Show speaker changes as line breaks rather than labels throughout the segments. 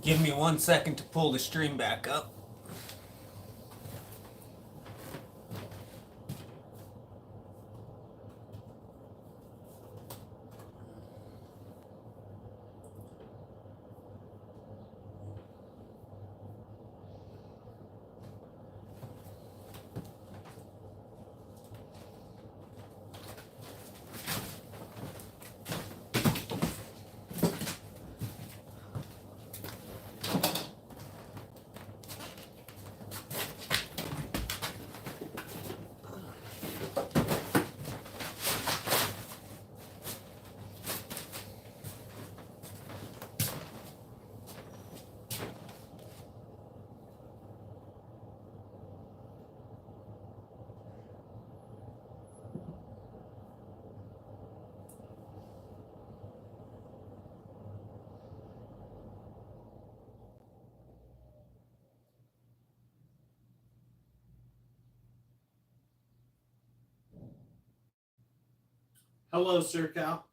Give me 1 second to pull the stream back up.
Hello, Sir Cal.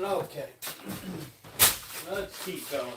Okay. Let's keep going.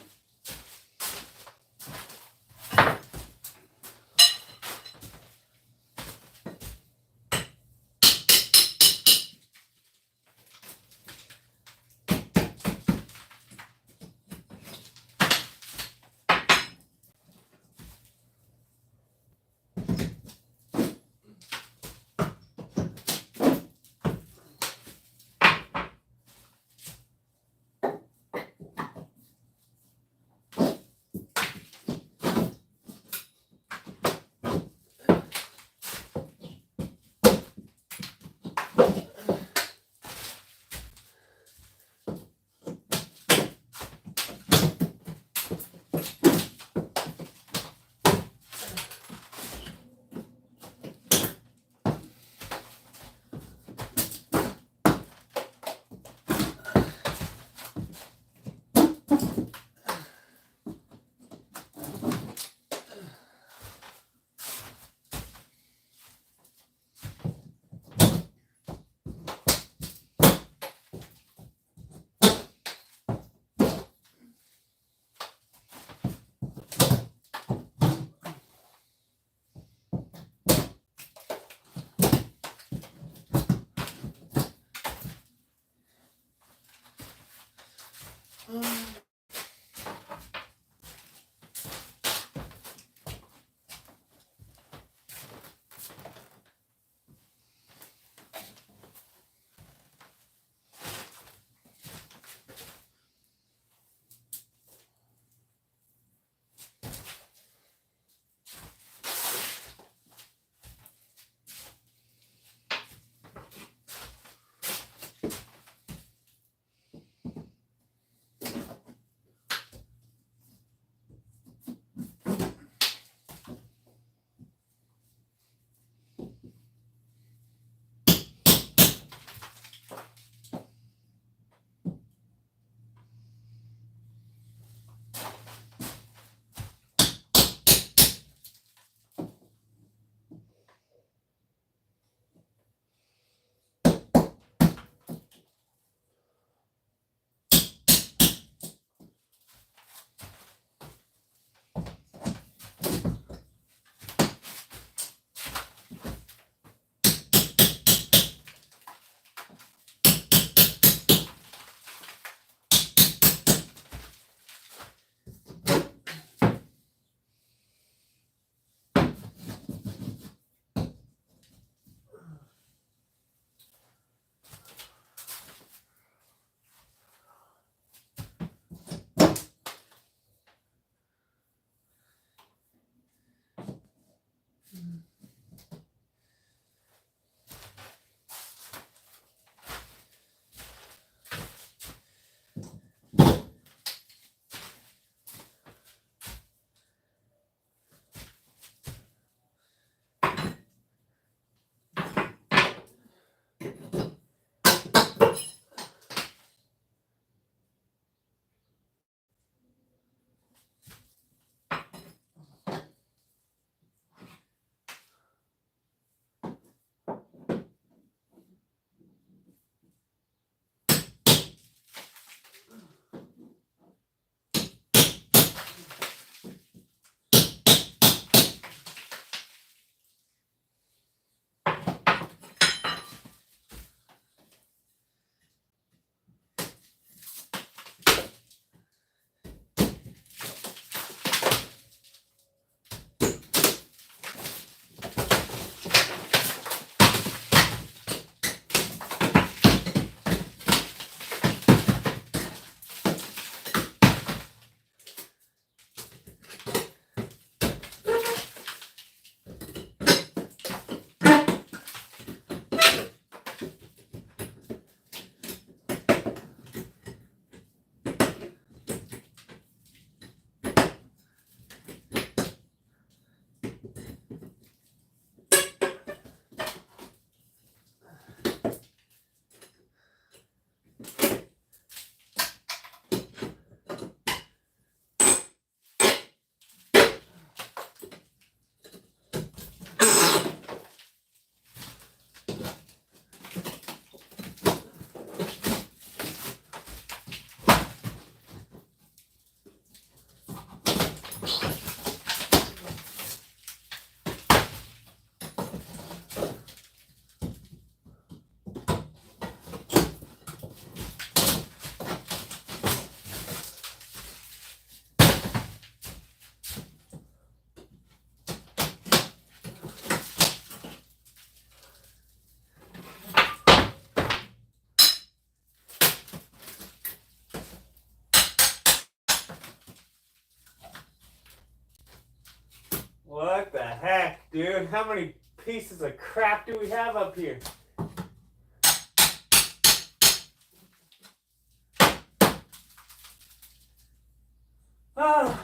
dude. How many pieces of crap do we have up here? Oh.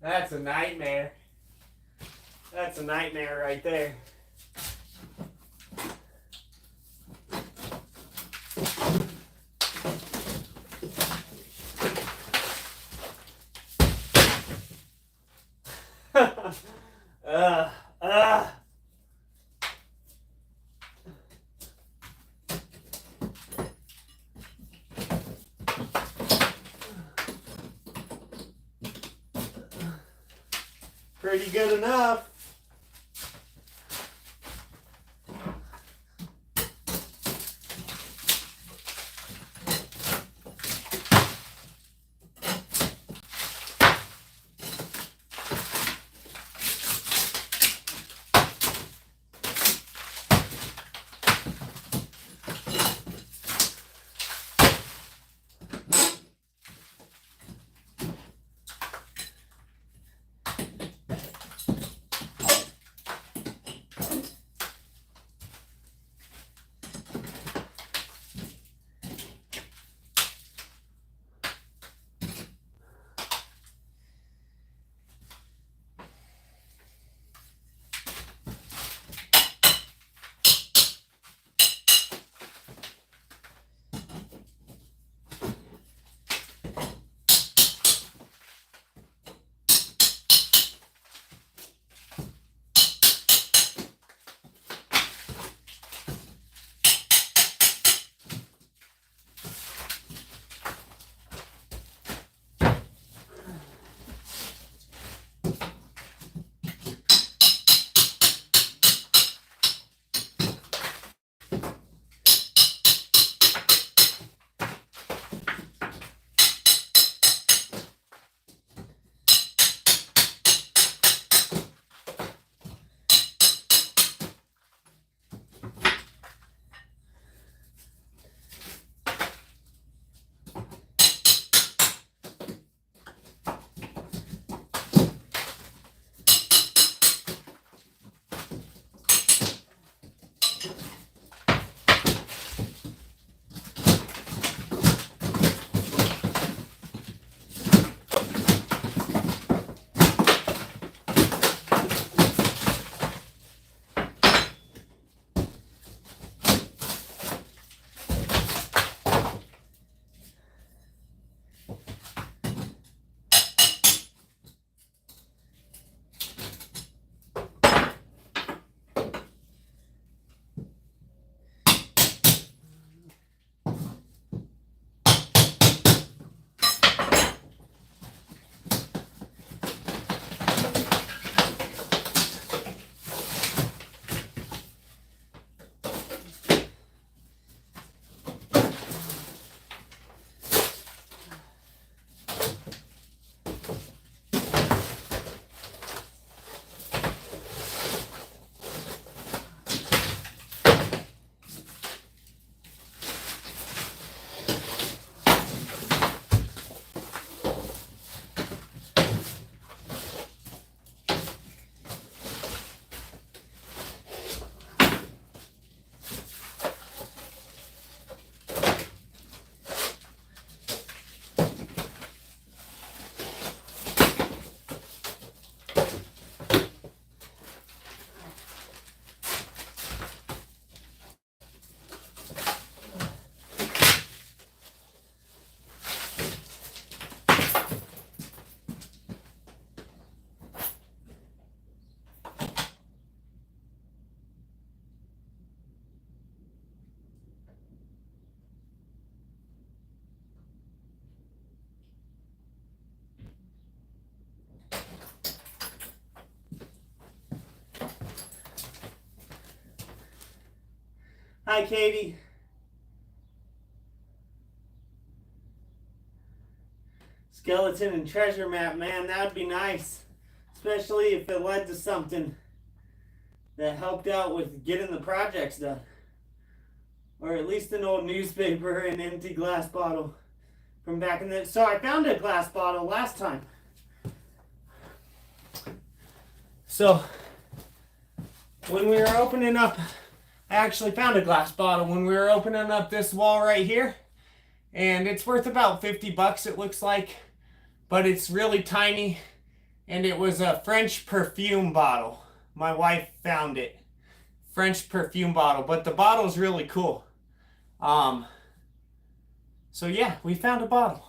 That's a nightmare. That's a nightmare right there. uh, uh. Pretty good enough. Hi, Katie. Skeleton and treasure map, man, that would be nice. Especially if it led to something that helped out with getting the projects done. Or at least an old newspaper and empty glass bottle from back in the... So I found a glass bottle last time. So when we were opening up, I actually found a glass bottle when we were opening up this wall right here. And it's worth about 50 bucks, it looks like. But it's really tiny. And it was a French perfume bottle. My wife found it. French perfume bottle. But the bottle's really cool. So yeah, we found a bottle.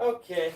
Okay.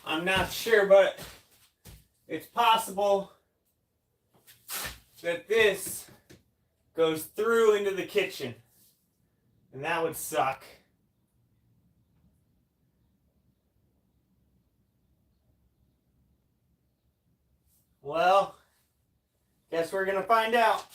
I'm not sure, but it's possible that this goes through into the kitchen. And that would suck. Well, guess we're gonna find out.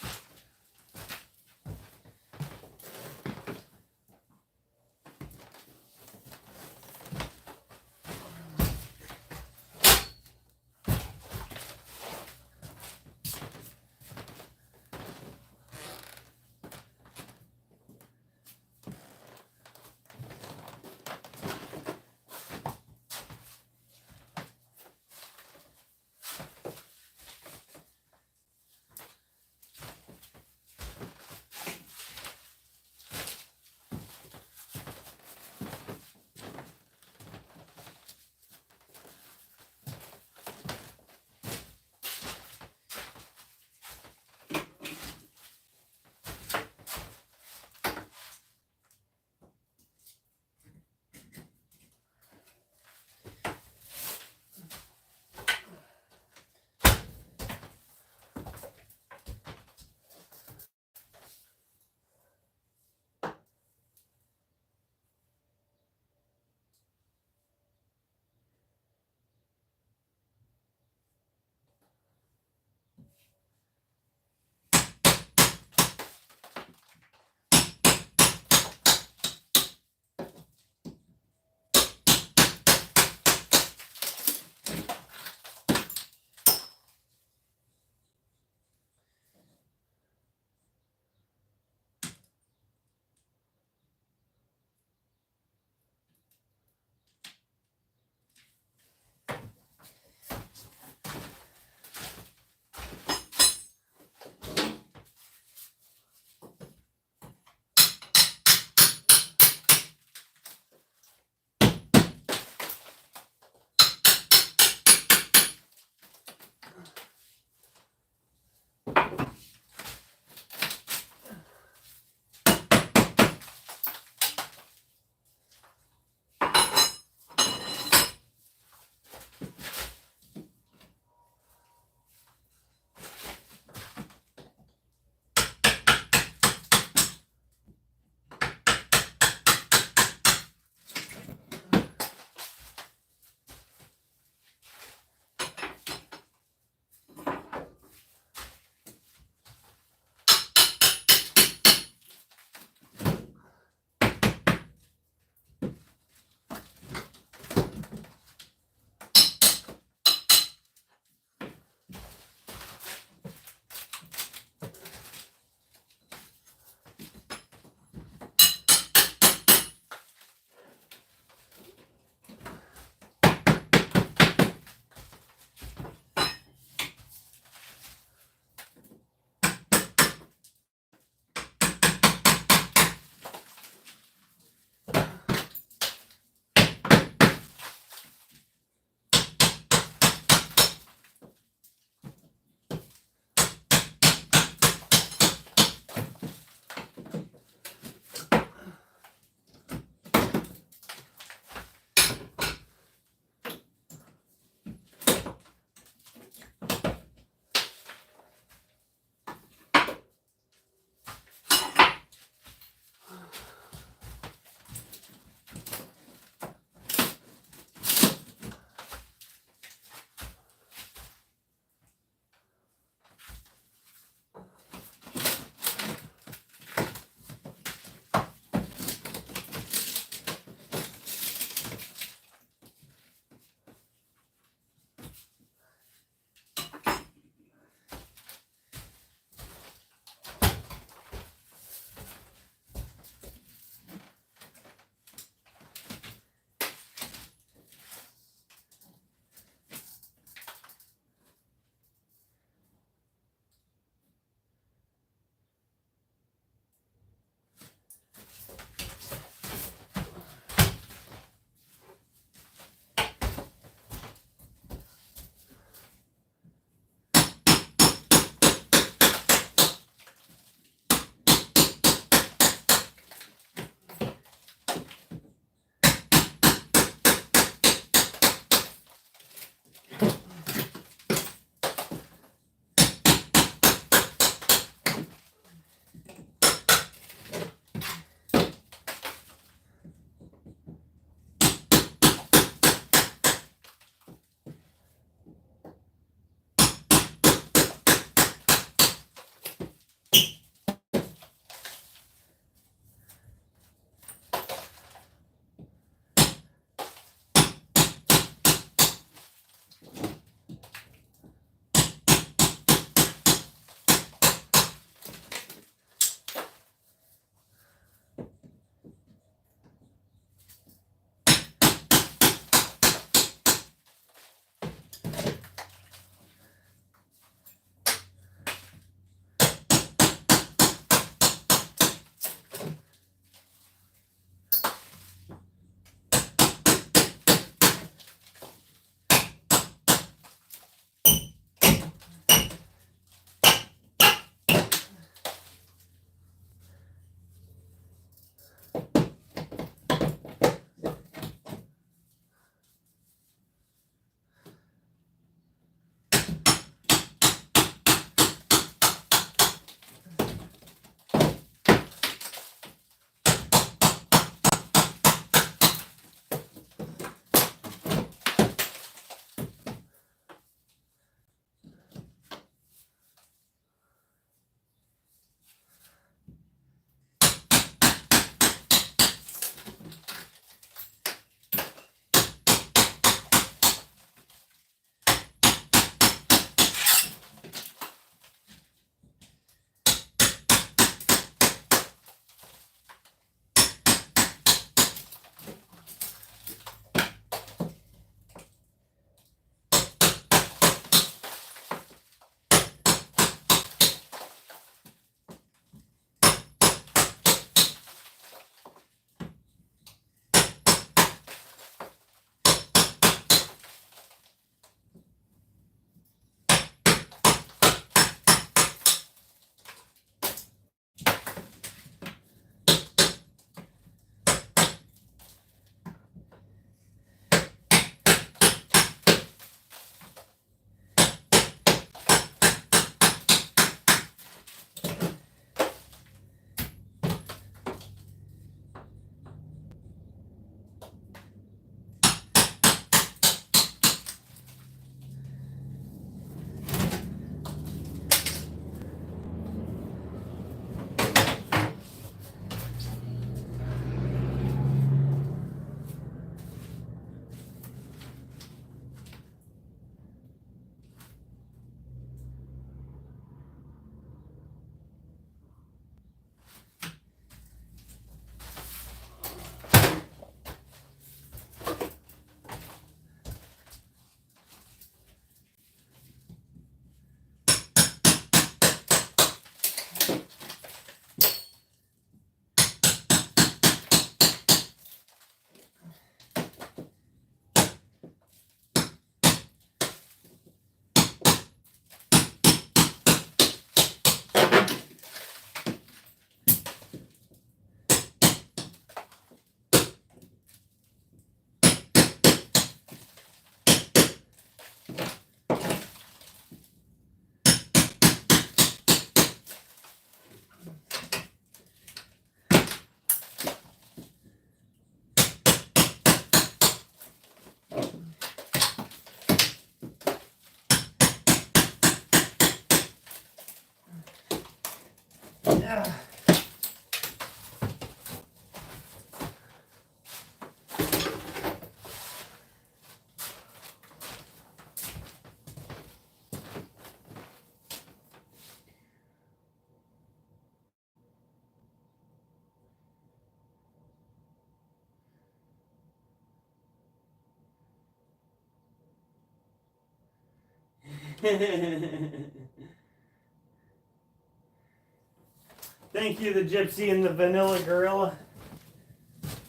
Thank you, the Gypsy and the Vanilla Gorilla.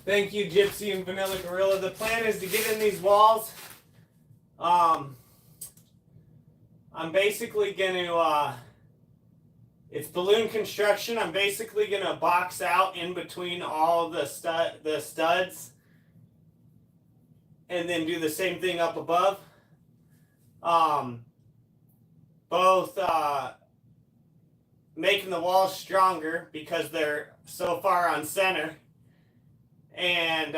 Thank you, Gypsy and Vanilla Gorilla. The plan is to get in these walls. I'm basically going to, it's balloon construction. I'm basically going to box out in between all the studs and then do the same thing up above. Both making the walls stronger because they're so far on center, and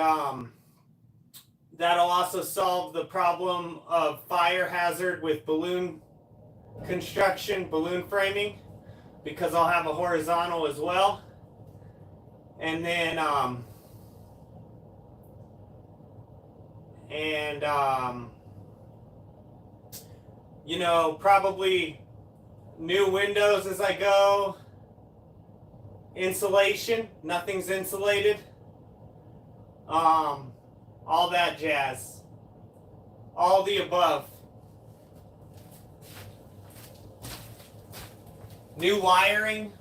that'll also solve the problem of fire hazard with balloon construction, balloon framing, because I'll have a horizontal as well. And then you know, probably new windows as I go. Insulation, nothing's insulated. All that jazz. All the above. New wiring.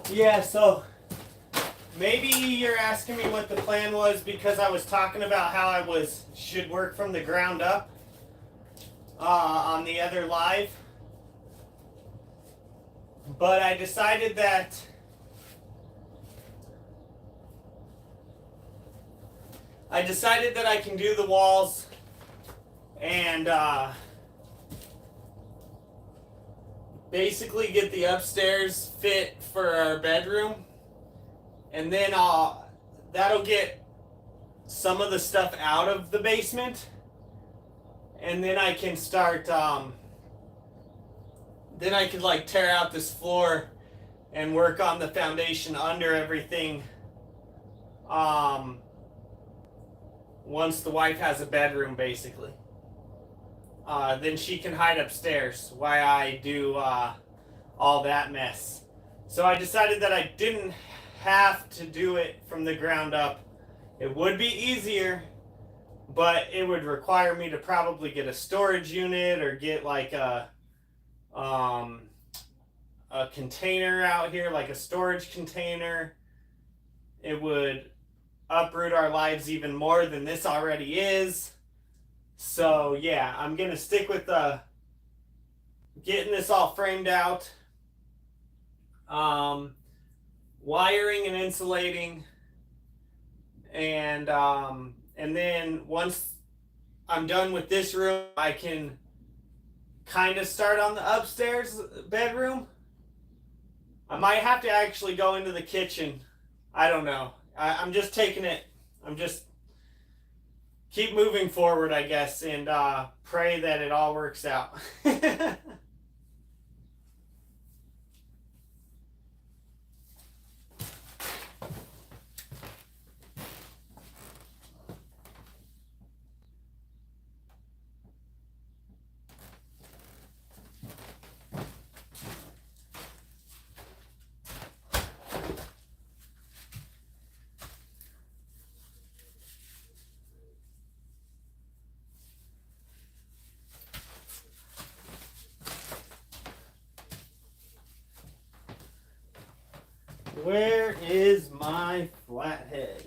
Yeah, so maybe you're asking me what the plan was because I was talking about how should work from the ground up on the other live. But I decided that I can do the walls and basically get the upstairs fit for our bedroom, and then that'll get some of the stuff out of the basement, and then I can start then I could like tear out this floor and work on the foundation under everything once the wife has a bedroom, basically. Then she can hide upstairs while I do all that mess. So I decided that I didn't have to do it from the ground up. It would be easier, but it would require me to probably get a storage unit or get like a container out here, like a storage container. It would uproot our lives even more than this already is. So yeah, I'm gonna stick with getting this all framed out, wiring and insulating, and then once I'm done with this room, I can kind of start on the upstairs bedroom. I might have to actually go into the kitchen. I don't know. I'm just taking it. I'm just keep moving forward, I guess, and pray that it all works out. Where is my flathead?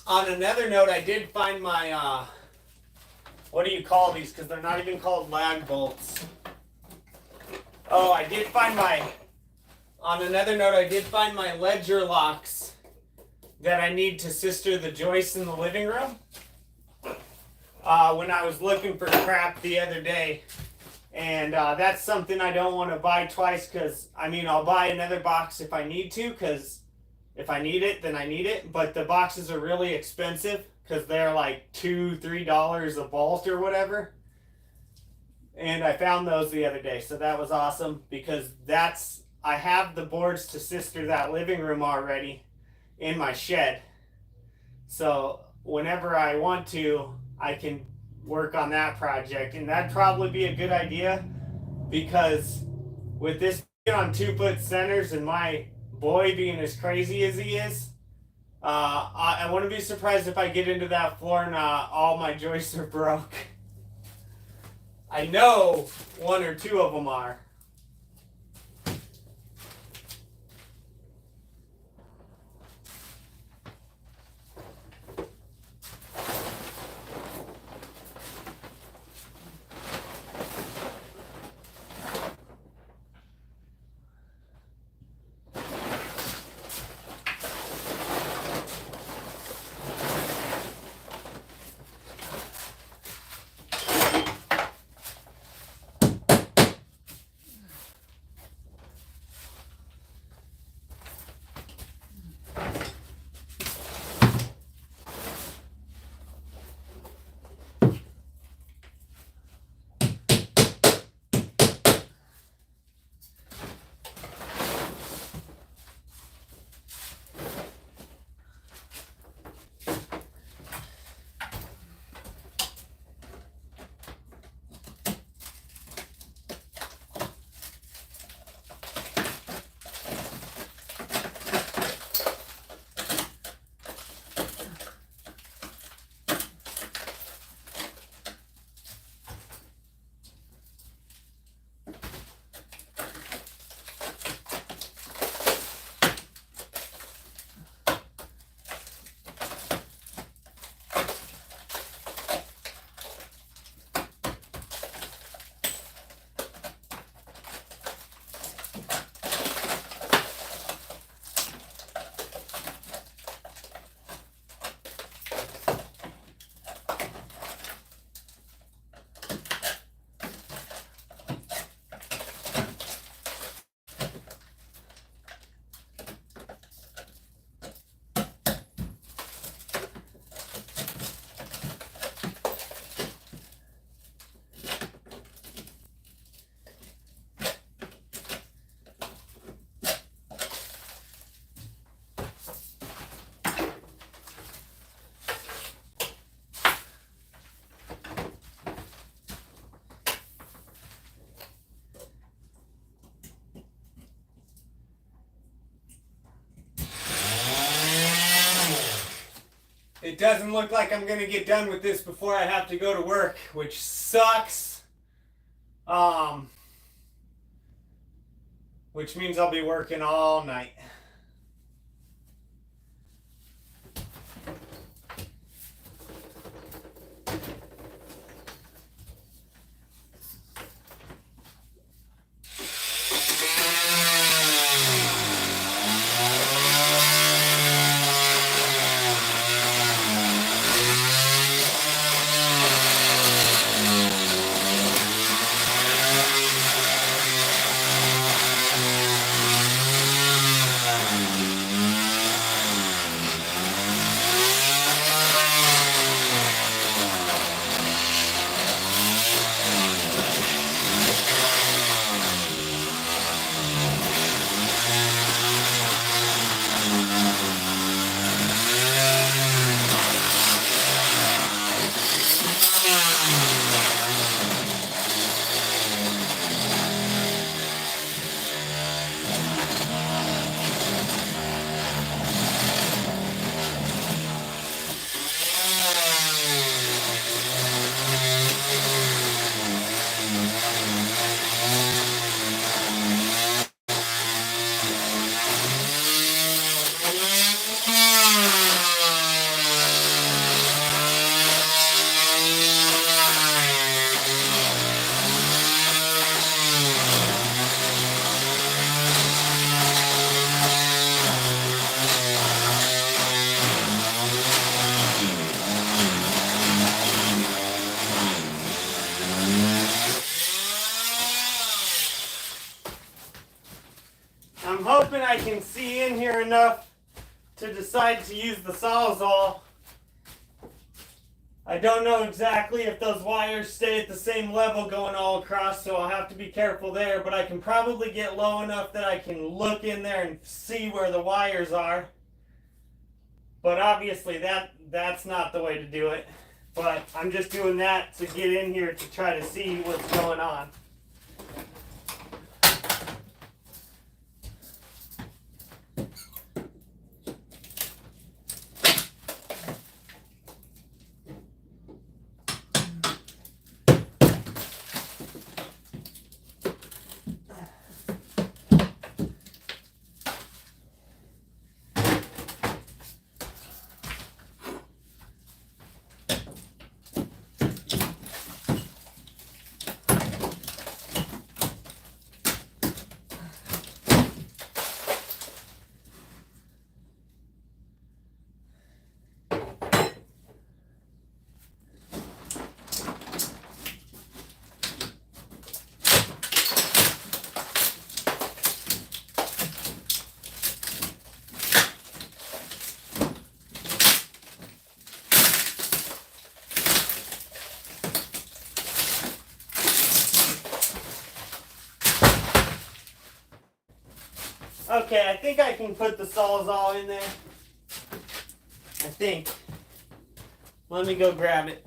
On another note, I did find my, what do you call these? Because they're not even called lag bolts. Oh, I did find on another note, I did find my ledger locks that I need to sister the joists in the living room when I was looking for crap the other day. And that's something I don't want to buy twice, because, I mean, I'll buy another box if I need to, because if I need it, then I need it. But the boxes are really expensive because they're like $2-3 a bolt or whatever. And I found those the other day, so that was awesome, because I have the boards to sister that living room already in my shed. So whenever I want to, I can work on that project, and that'd probably be a good idea, because with this on 2-foot centers and my boy being as crazy as he is, I wouldn't be surprised if I get into that floor and all my joists are broke. I know 1 or 2 of them are. it doesn't look like I'm gonna get done with this before I have to go to work, which sucks. Which means I'll be working all night. I'm hoping I can see in here enough to decide to use the Sawzall. I don't know exactly if those wires stay at the same level going all across, so I'll have to be careful there, but I can probably get low enough that I can look in there and see where the wires are. But obviously that's not the way to do it. But I'm just doing that to get in here to try to see what's going on. Okay, I think I can put the Sawzall in there. I think. Let me go grab it.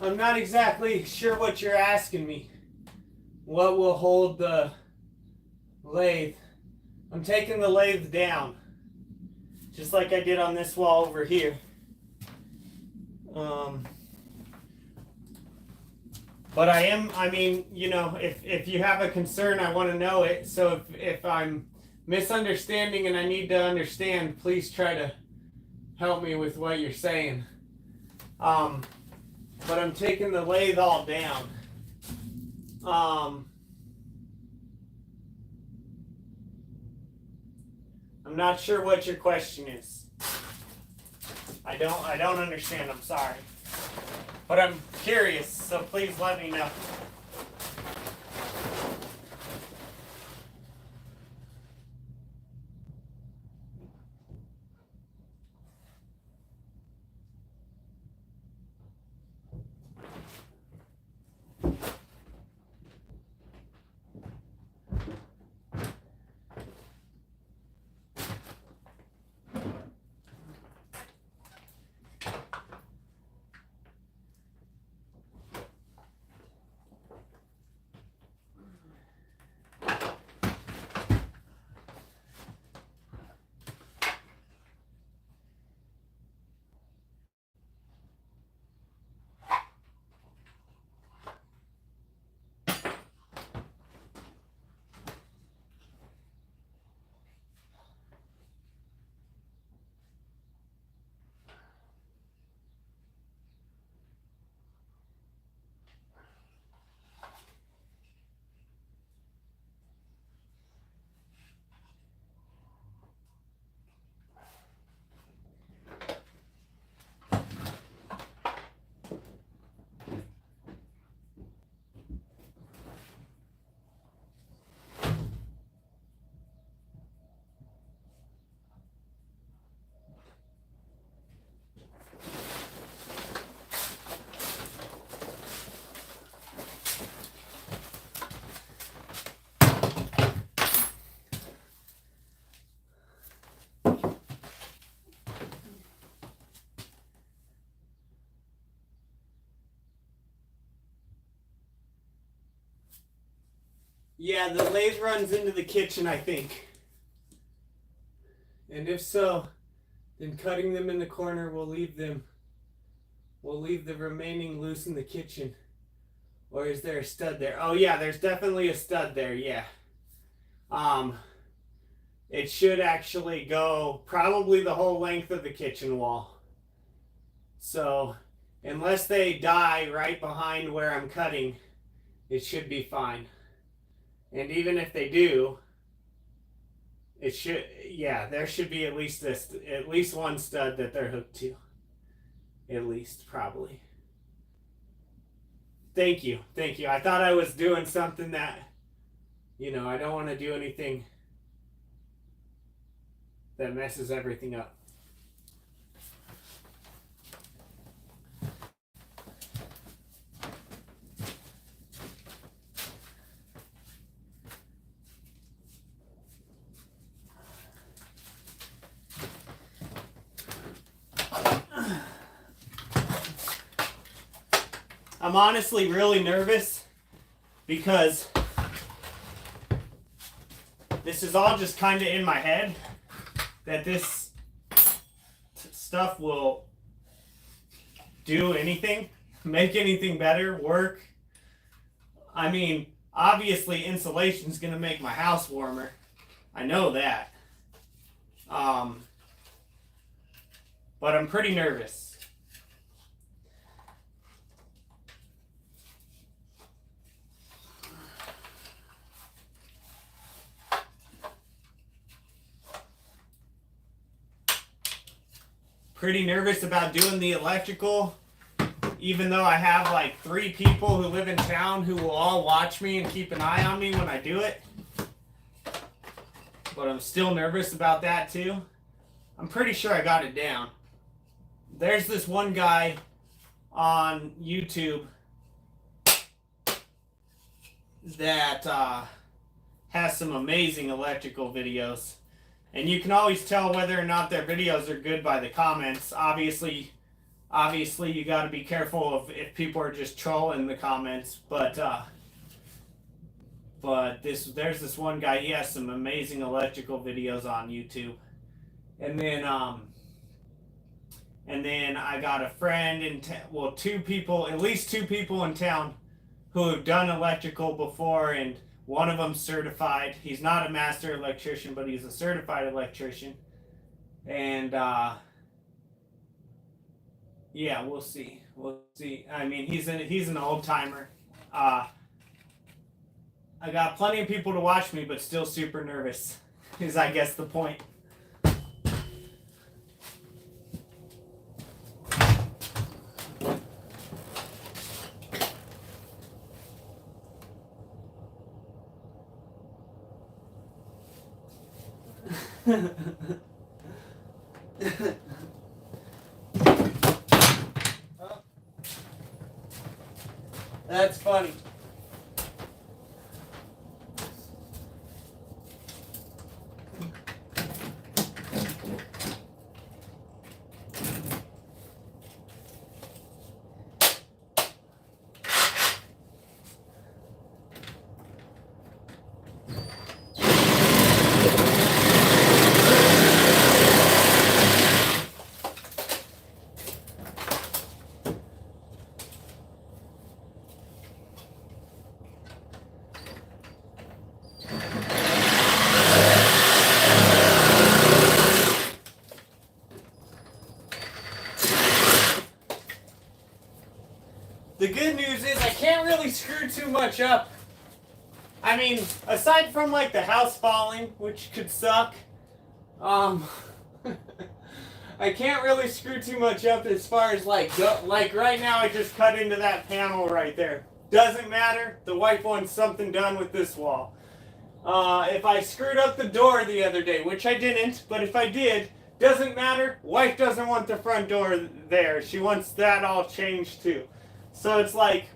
I'm not exactly sure what you're asking me. What will hold the lathe? I'm taking the lathe down, just like I did on this wall over here. But I mean, you know, if you have a concern, I want to know it. So if I'm misunderstanding and I need to understand, please try to help me with what you're saying. But I'm taking the lathe all down. I'm not sure what your question is. I don't understand, I'm sorry. But I'm curious, so please let me know. Yeah, the lathe runs into the kitchen, I think. And if so, then cutting them in the corner will leave the remaining loose in the kitchen. Or is there a stud there? Oh yeah, there's definitely a stud there, yeah. It should actually go probably the whole length of the kitchen wall. So, unless they die right behind where I'm cutting, it should be fine. And even if they do, it should, yeah, there should be at least one stud that they're hooked to. At least, probably. Thank you. I thought I was doing something that, I don't want to do anything that messes everything up. I'm honestly really nervous because this is all just kind of in my head that this stuff will do anything, make anything better, work. I mean, obviously insulation is going to make my house warmer. I know that. But I'm pretty nervous. Pretty nervous about doing the electrical, even though I have like 3 people who live in town who will all watch me and keep an eye on me when I do it. But I'm still nervous about that too. I'm pretty sure I got it down. There's this one guy on YouTube that has some amazing electrical videos. And you can always tell whether or not their videos are good by the comments. Obviously you got to be careful of if people are just trolling the comments. But there's this one guy. He has some amazing electrical videos on YouTube. And then I got a friend in at least two people in town who have done electrical before, and one of them certified. He's not a master electrician, but he's a certified electrician. And yeah, we'll see. I mean, he's an old timer. I got plenty of people to watch me, but still super nervous. Is I guess the point. Oh. That's funny. The good news is I can't really screw too much up. I mean, aside from like the house falling, which could suck, I can't really screw too much up as far as like right now I just cut into that panel right there. Doesn't matter. The wife wants something done with this wall. If I screwed up the door the other day, which I didn't, but if I did, doesn't matter. Wife doesn't want the front door there. She wants that all changed too. So it's like,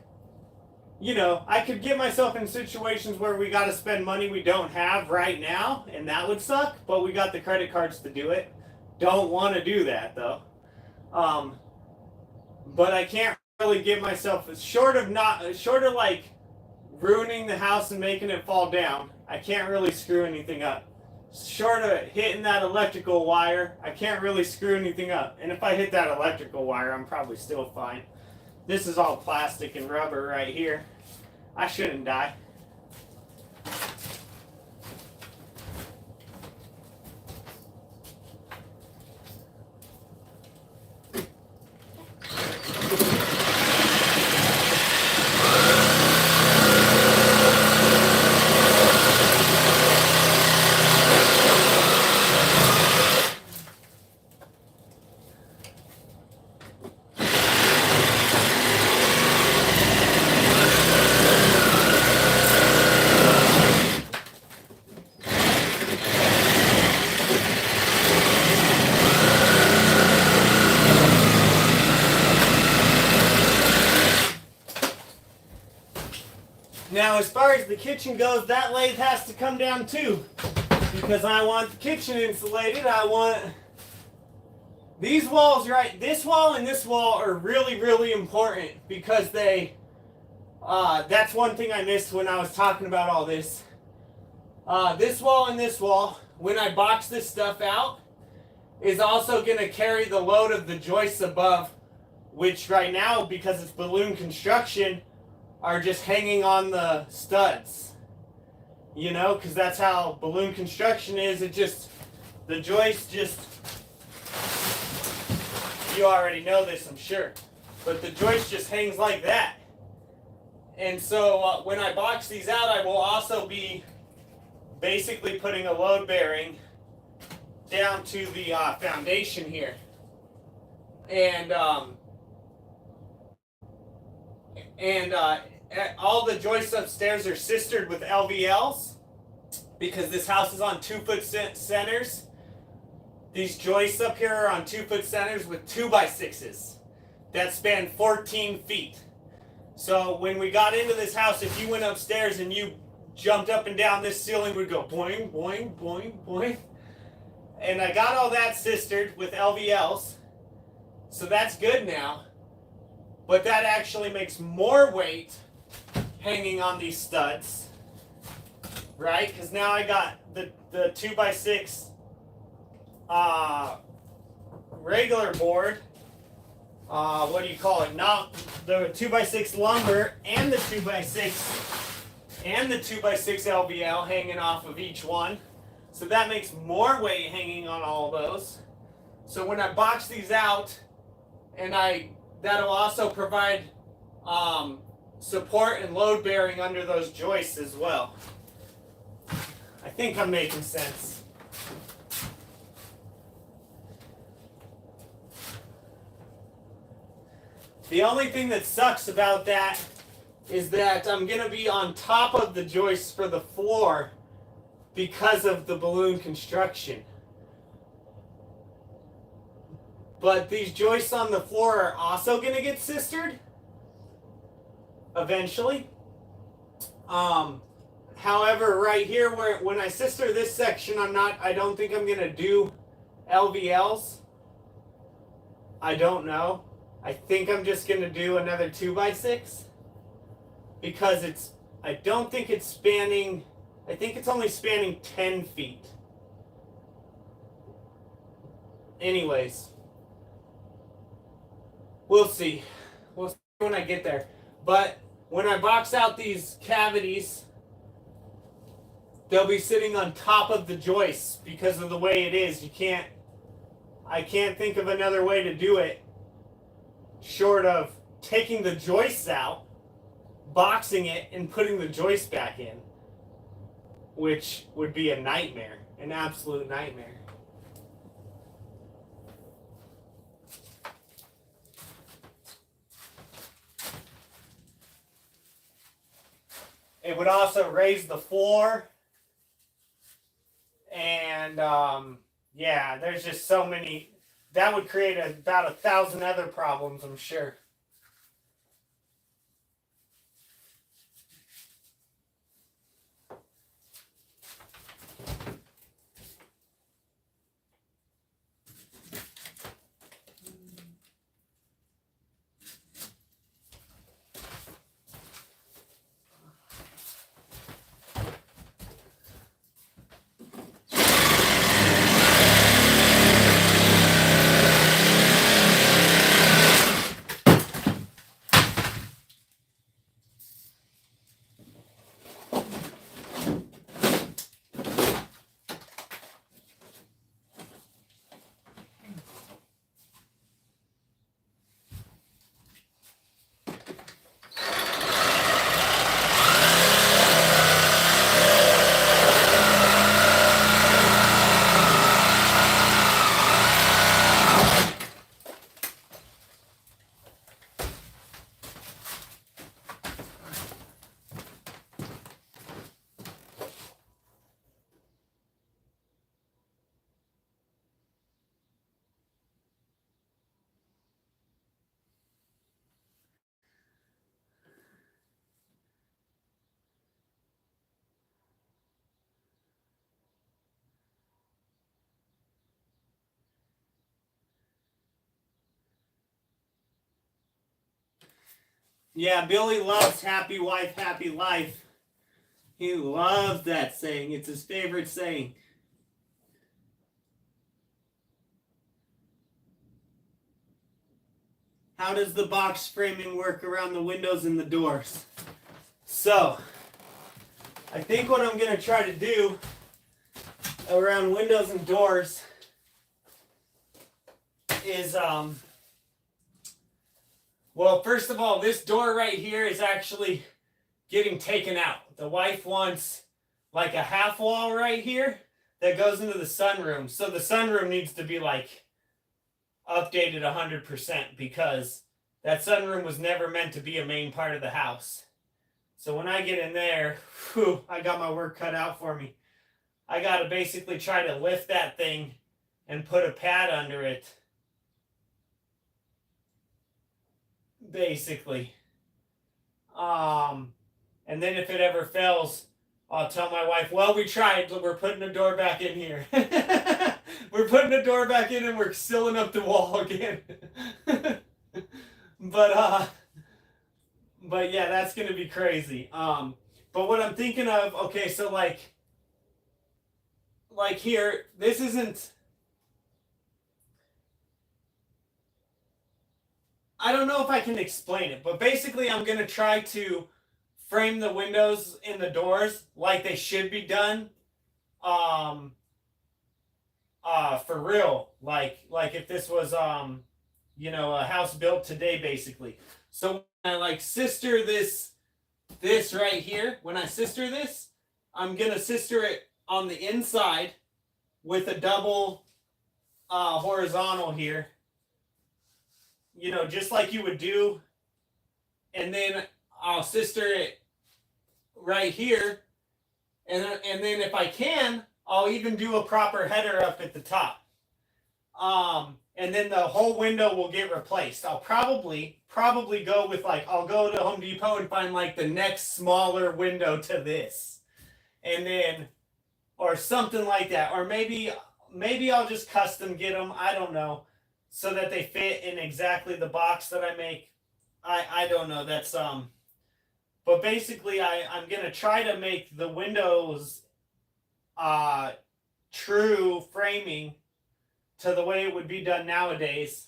I could get myself in situations where we got to spend money we don't have right now, and that would suck, but we got the credit cards to do it. Don't want to do that, though. But I can't really get myself, short of like ruining the house and making it fall down. I can't really screw anything up. Short of hitting that electrical wire, I can't really screw anything up. And if I hit that electrical wire, I'm probably still fine. This is all plastic and rubber right here. I shouldn't die. Now, as far as the kitchen goes, that lathe has to come down too, because I want the kitchen insulated. I want these walls, right? This wall and this wall are really, really important because they, that's one thing I missed when I was talking about all this. This wall and this wall, when I box this stuff out, is also going to carry the load of the joists above, which right now, because it's balloon construction, are just hanging on the studs, you know, because that's how balloon construction is. It just, the joist just, you already know this, I'm sure, but the joist just hangs like that. And so when I box these out, I will also be basically putting a load bearing down to the foundation here. And all the joists upstairs are sistered with LVLs because this house is on 2-foot centers. These joists up here are on 2-foot centers with 2x6s that span 14 feet. So when we got into this house, if you went upstairs and you jumped up and down, this ceiling would go boing, boing, boing, boing. And I got all that sistered with LVLs. So that's good now. But that actually makes more weight hanging on these studs, right? Because now I got the 2x6 regular board. What do you call it? Not the 2x6 lumber and the 2x6 and the 2x6 LVL hanging off of each one. So that makes more weight hanging on all those. So when I box these out, and that'll also provide support and load bearing under those joists as well. I think I'm making sense. The only thing that sucks about that is that I'm going to be on top of the joists for the floor because of the balloon construction. But these joists on the floor are also going to get sistered eventually. However, right here, when I sister this section, I don't think I'm going to do LVLs. I don't know. I think I'm just going to do another 2x6 because I don't think it's spanning, I think it's only spanning 10 feet. Anyways, we'll see. We'll see when I get there. But when I box out these cavities, they'll be sitting on top of the joists because of the way it is. I can't think of another way to do it short of taking the joists out, boxing it, and putting the joist back in, which would be a nightmare, an absolute nightmare. It would also raise the floor, and yeah, there's just so many. That would create about 1,000 other problems, I'm sure. Yeah, Billy loves happy wife, happy life. He loves that saying. It's his favorite saying. How does the box framing work around the windows and the doors? So, I think what I'm going to try to do around windows and doors is, well, first of all, this door right here is actually getting taken out. The wife wants like a half wall right here that goes into the sunroom. So the sunroom needs to be like updated 100% because that sunroom was never meant to be a main part of the house. So when I get in there, whew, I got my work cut out for me. I got to basically try to lift that thing and put a pad under it. Basically. And then if it ever fails, I'll tell my wife, well, we tried, but we're putting the door back in here. We're putting the door back in and we're sealing up the wall again. But yeah, that's going to be crazy. But what I'm thinking of, okay, so like here, this isn't, I don't know if I can explain it, but basically I'm going to try to frame the windows and the doors like they should be done. For real, like if this was you know, a house built today, basically. So when I like sister this right here, when I sister this, I'm gonna sister it on the inside with a double horizontal here, you know, just like you would do, and then I'll sister it right here, and then if I can, I'll even do a proper header up at the top. And then the whole window will get replaced. I'll probably go with like, I'll go to Home Depot and find like the next smaller window to this. And then, or something like that. Or maybe I'll just custom get them. I don't know. So that they fit in exactly the box that I make. I don't know. That's, but basically I'm going to try to make the windows, true framing to the way it would be done nowadays,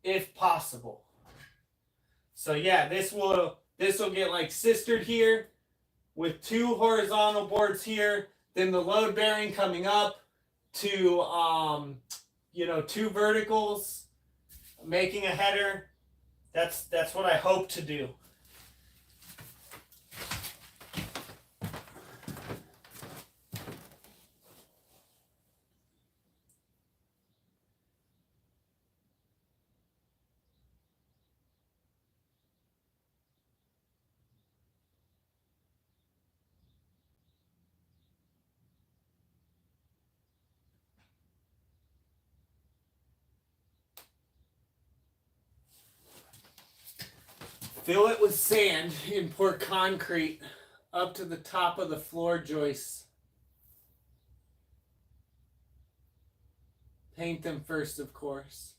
if possible. So yeah, this will get like sistered here with two horizontal boards here, then the load bearing coming up to you know, two verticals, making a header. That's what I hope to do. Fill it with sand and pour concrete up to the top of the floor joists. Paint them first, of course.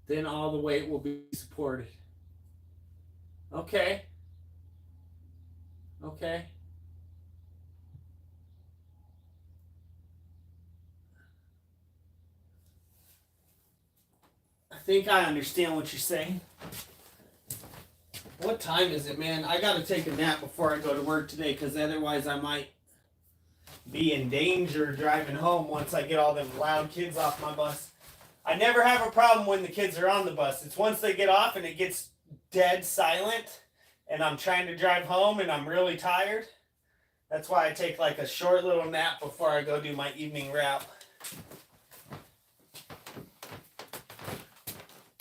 Then all the weight will be supported. Okay. Okay. I think I understand what you're saying. What time is it, man? I gotta take a nap before I go to work today, because otherwise I might be in danger driving home once I get all them loud kids off my bus. I never have a problem when the kids are on the bus. It's once they get off and it gets dead silent and I'm trying to drive home and I'm really tired. That's why I take like a short little nap before I go do my evening route.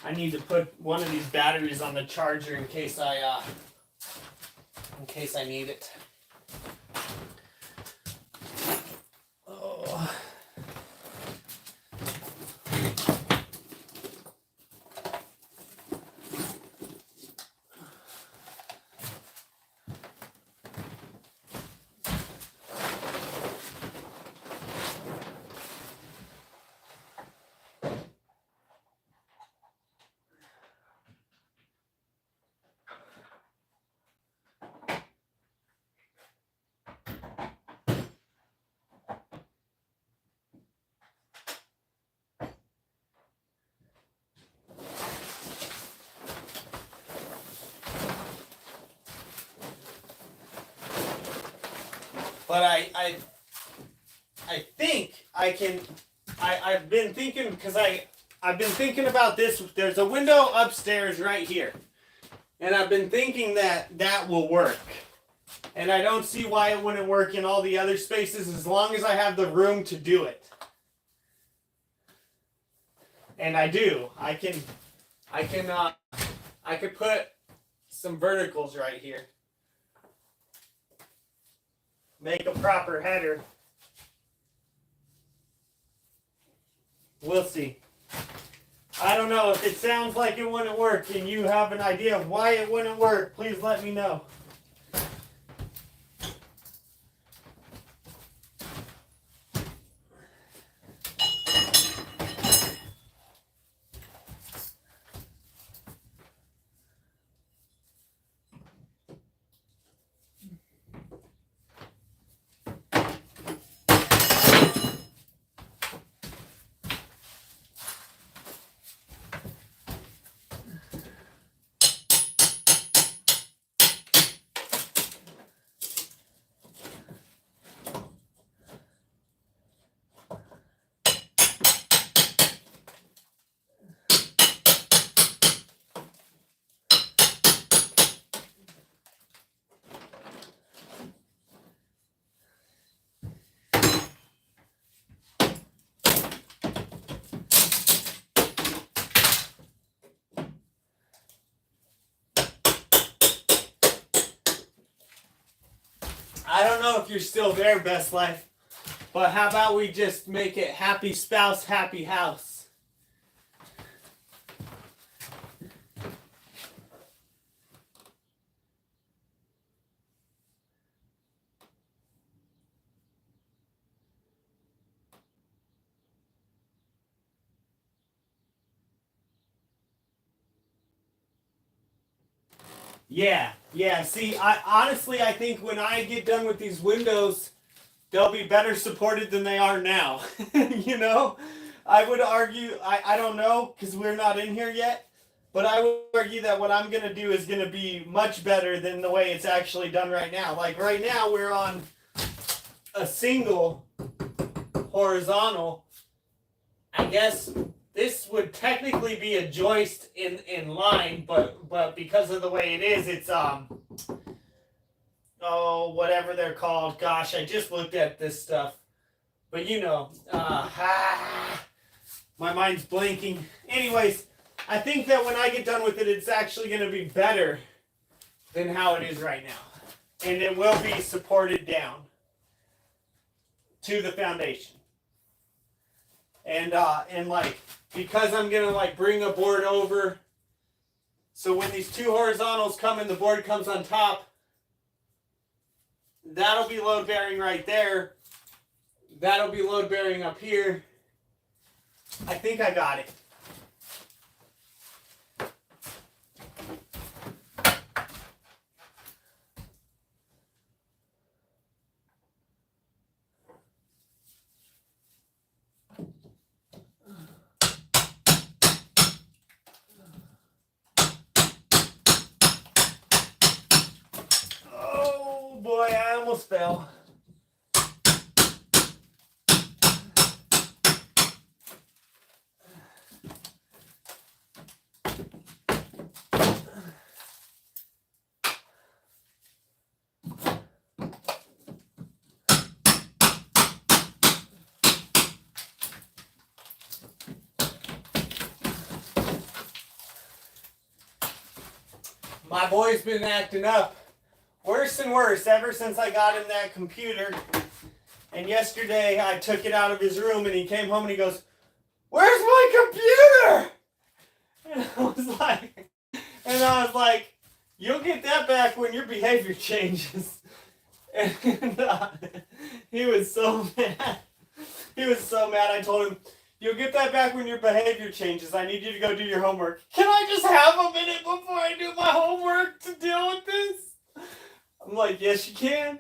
I need to put one of these batteries on the charger in case I need it. Oh. but I think I can. I've been thinking because I've been thinking about this. There's a window upstairs right here, and I've been thinking that will work. And I don't see why it wouldn't work in all the other spaces as long as I have the room to do it. And I do. I could put some verticals right here. Make a proper header. We'll see. I don't know if it sounds like it wouldn't work and you have an idea of why it wouldn't work, please let me know. I don't know if you're still there, Best Life, but how about we just make it happy spouse, happy house? Yeah. See, I think when I get done with these windows, they'll be better supported than they are now. You know, I would argue. I don't know because we're not in here yet, but I would argue that what I'm gonna do is gonna be much better than the way it's actually done right now. Like right now, we're on a single horizontal. I guess this would technically be a joist in line, but because of the way it is, it's whatever they're called. Gosh, I just looked at this stuff, but you know, my mind's blanking. Anyways, I think that when I get done with it, it's actually going to be better than how it is right now, and it will be supported down to the foundation. And like, because I'm gonna like bring a board over, so when these two horizontals come and the board comes on top, that'll be load bearing right there. That'll be load bearing up here. I think I got it. Boy, I almost fell. My boy's been acting up. Worse and worse ever since I got him that computer. And yesterday I took it out of his room and he came home and he goes, "Where's my computer?" And I was like, "You'll get that back when your behavior changes." And he was so mad. He was so mad. I told him, "You'll get that back when your behavior changes. I need you to go do your homework." Can I just have a minute before I do my homework to deal with this? I'm like, "Yes, you can."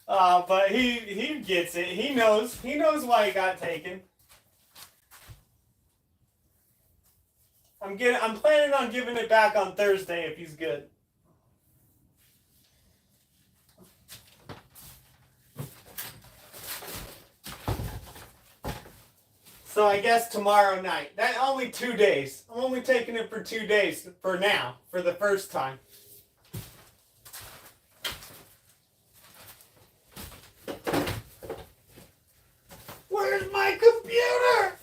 But he gets it. He knows why he got taken. I'm planning on giving it back on Thursday if he's good. So I guess tomorrow night. That only 2 days. I'm only taking it for 2 days for now, for the first time. Where's my computer?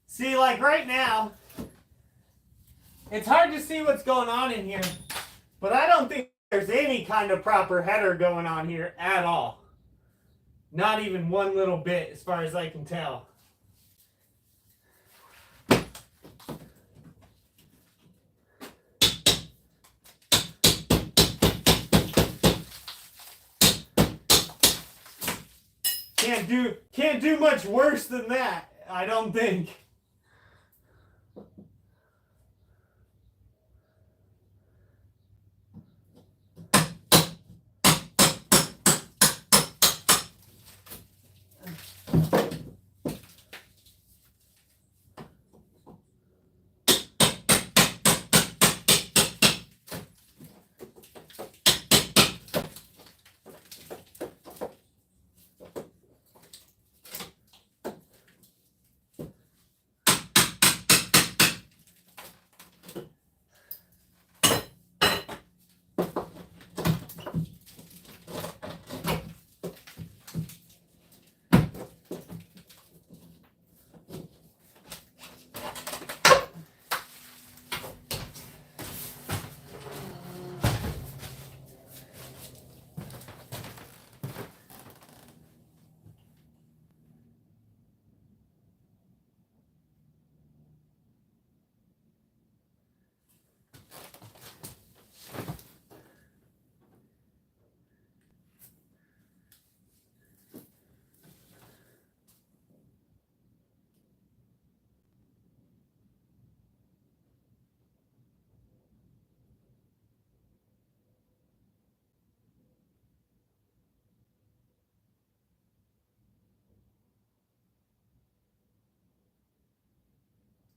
See, like right now, it's hard to see what's going on in here, but I don't think there's any kind of proper header going on here at all. Not even one little bit, as far as I can tell. Can't do much worse than that, I don't think.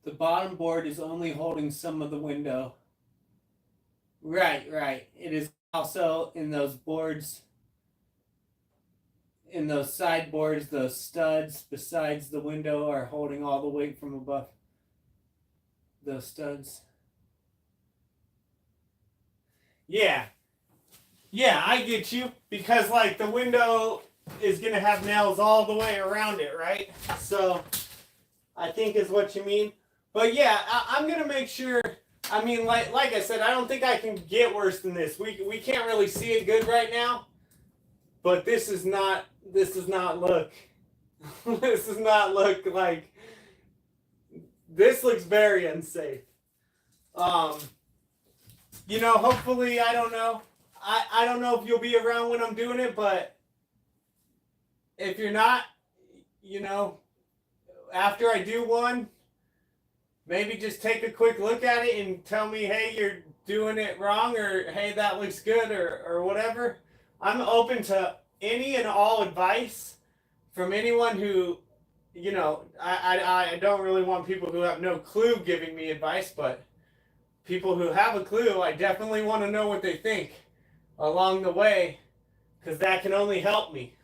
The bottom board is only holding some of the window. Right. It is also in those boards, in those side boards, those studs besides the window are holding all the weight from above. Those studs. Yeah, I get you. Because like the window is gonna have nails all the way around it, right? So I think is what you mean. But yeah, I'm gonna make sure. I mean, like I said, I don't think I can get worse than this. We can't really see it good right now, but this does not look this does not look like, this looks very unsafe. You know, hopefully, I don't know. I don't know if you'll be around when I'm doing it, but if you're not, you know, after I do one, maybe just take a quick look at it and tell me, hey, you're doing it wrong, or hey, that looks good, or whatever. I'm open to any and all advice from anyone who, you know, I don't really want people who have no clue giving me advice, but people who have a clue, I definitely want to know what they think along the way, because that can only help me.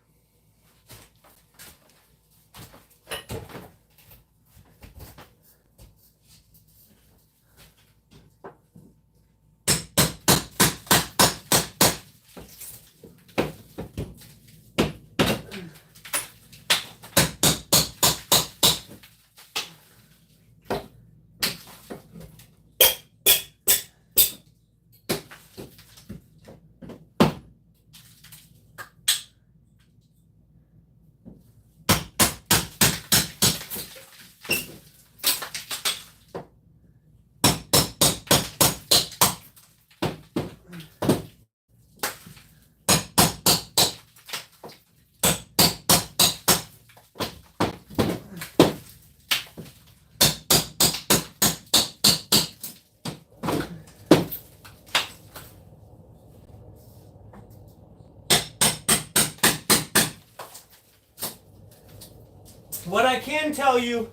What I can tell you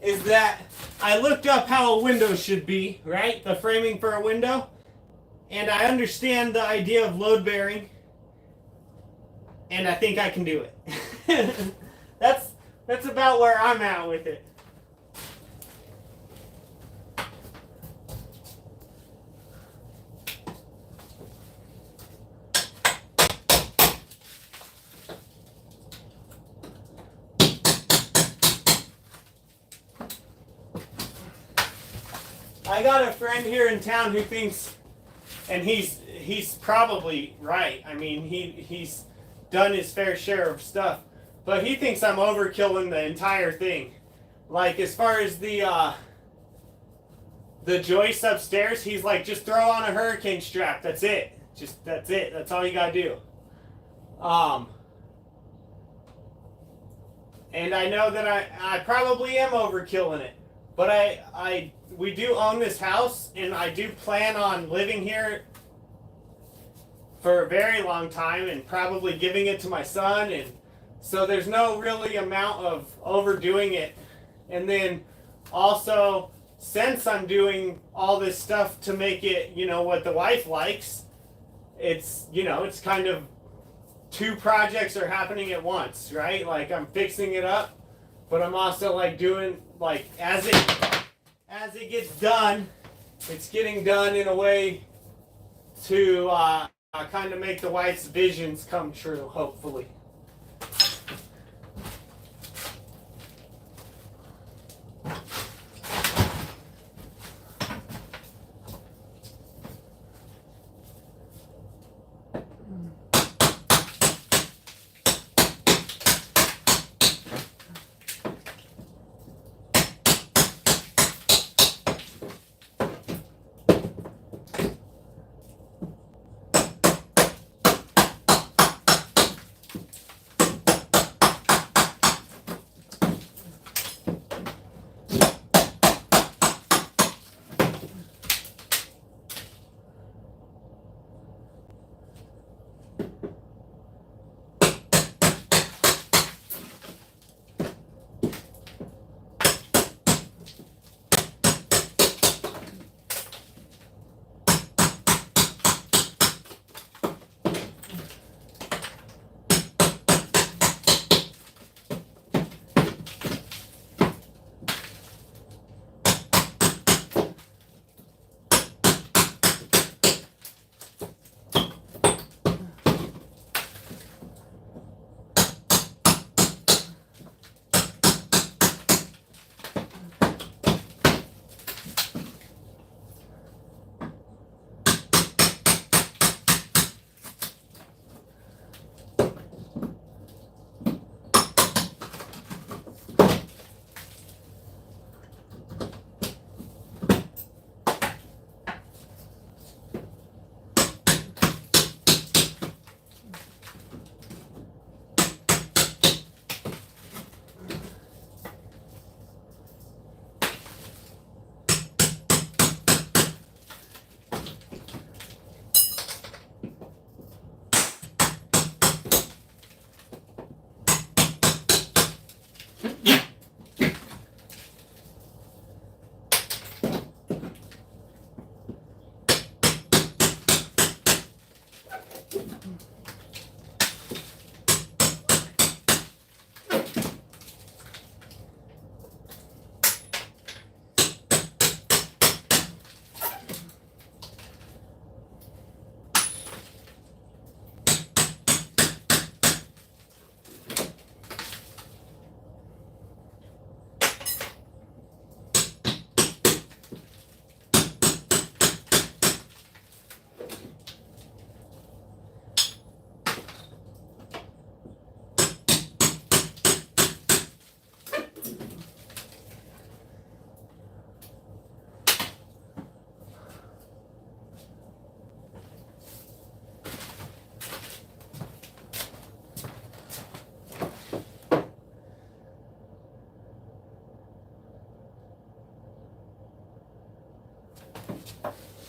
is that I looked up how a window should be, right? The framing for a window. And I understand the idea of load bearing. And I think I can do it. That's about where I'm at with it. I got a friend here in town who thinks, and he's probably right. I mean, he's done his fair share of stuff, but he thinks I'm overkilling the entire thing. Like as far as the joists upstairs, he's like, just throw on a hurricane strap. That's it. That's it. That's all you gotta do. And I know that I probably am overkilling it, but we do own this house, and I do plan on living here for a very long time and probably giving it to my son, and so there's no really amount of overdoing it. And then also, since I'm doing all this stuff to make it, what the wife likes, it's kind of two projects are happening at once, right? Like I'm fixing it up, but I'm also like doing like as it gets done, it's getting done in a way to kind of make the wife's visions come true, hopefully.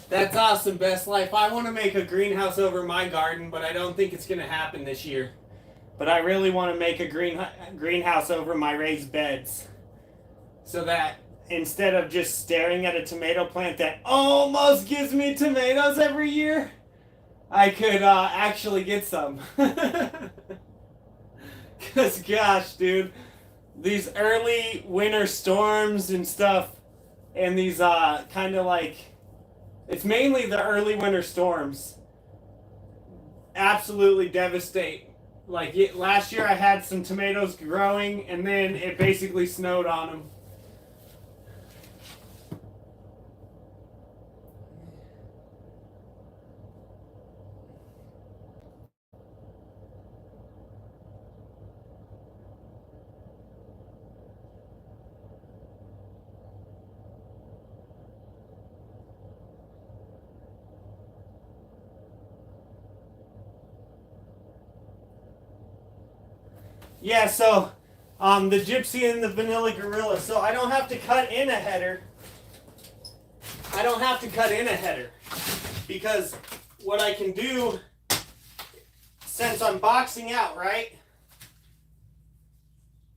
That's awesome, Best Life. I want to make a greenhouse over my garden, but I don't think it's going to happen this year. But I really want to make a greenhouse over my raised beds, so that instead of just staring at a tomato plant that almost gives me tomatoes every year, I could actually get some. Because gosh, dude, these early winter storms and stuff, and these kind of like, it's mainly the early winter storms, absolutely devastate. Like last year I had some tomatoes growing, and then it basically snowed on them. Yeah, so the Gypsy and the Vanilla Gorilla. So I don't have to cut in a header. I don't have to cut in a header, because what I can do, since I'm boxing out, right?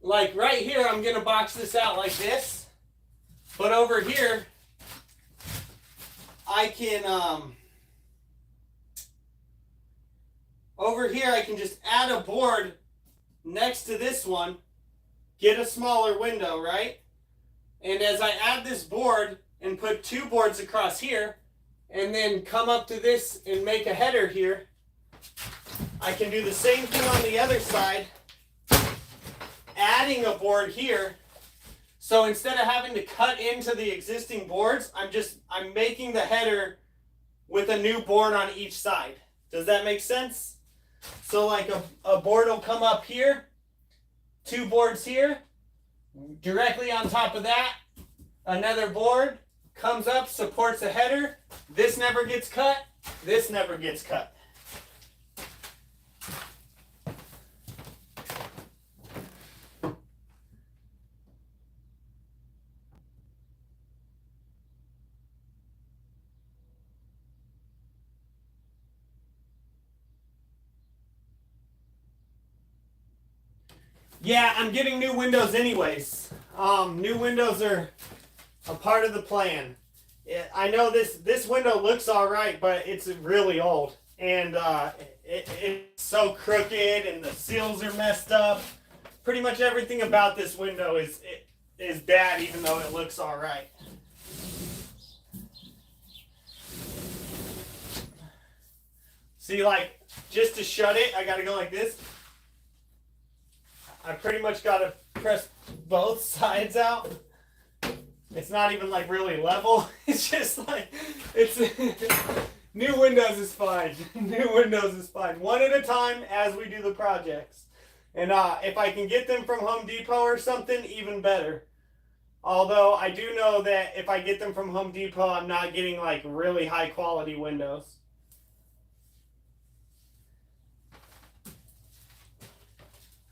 Like right here, I'm going to box this out like this. But over here, I can, I can just add a board next to this one, get a smaller window, right? And as I add this board and put two boards across here, and then come up to this and make a header here, I can do the same thing on the other side, adding a board here. So instead of having to cut into the existing boards, I'm making the header with a new board on each side. Does that make sense? So like a board will come up here, two boards here, directly on top of that, another board comes up, supports a header. This never gets cut, this never gets cut. Yeah, I'm getting new windows anyways. New windows are a part of the plan. I know this window looks all right, but it's really old, and it's so crooked, and the seals are messed up. Pretty much everything about this window is bad, even though it looks all right. See, like, just to shut it, I gotta go like this. I pretty much gotta press both sides out. It's not even like really level. It's just like, it's new windows is fine. New windows is fine. One at a time as we do the projects. And if I can get them from Home Depot or something, even better. Although I do know that if I get them from Home Depot, I'm not getting like really high quality windows.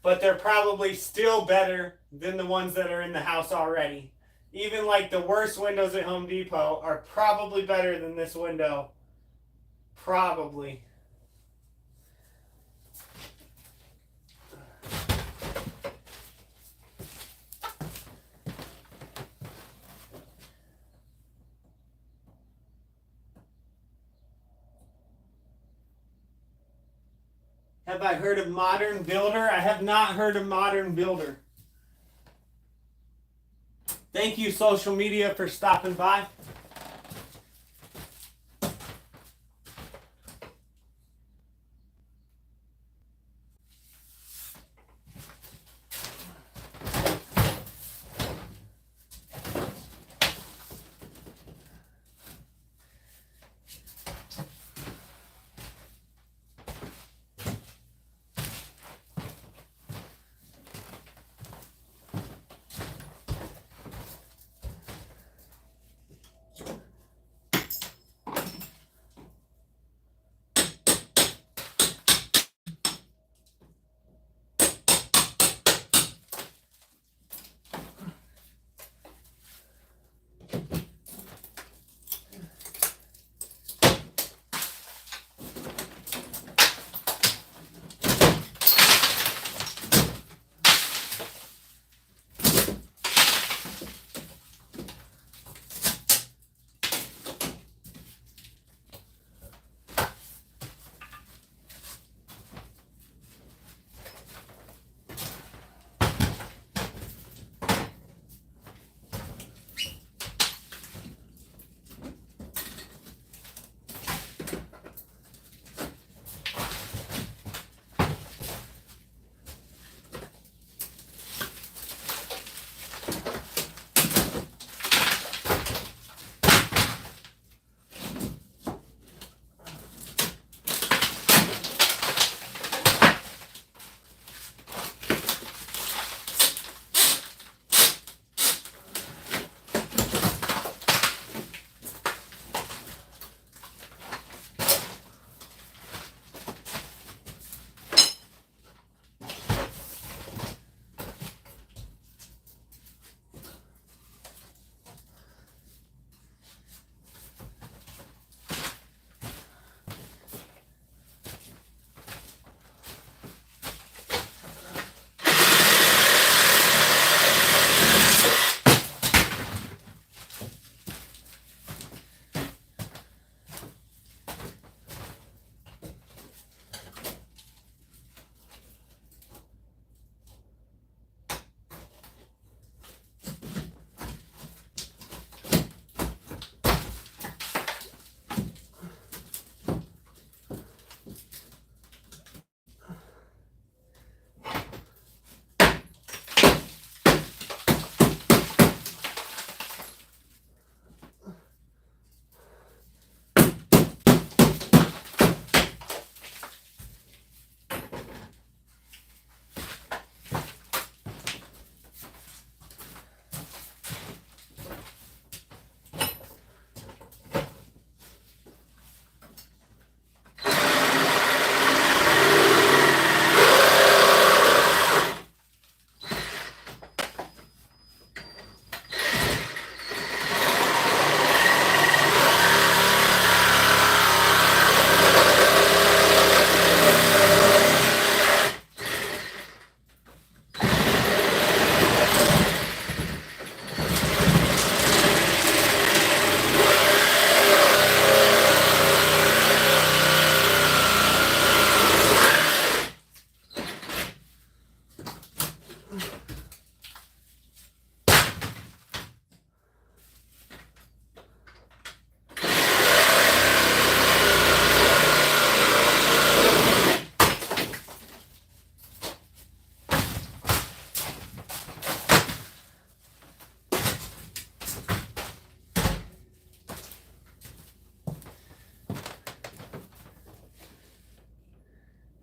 But they're probably still better than the ones that are in the house already. Even like the worst windows at Home Depot are probably better than this window. Probably. Have I heard of Modern Builder? I have not heard of Modern Builder. Thank you, social media, for stopping by.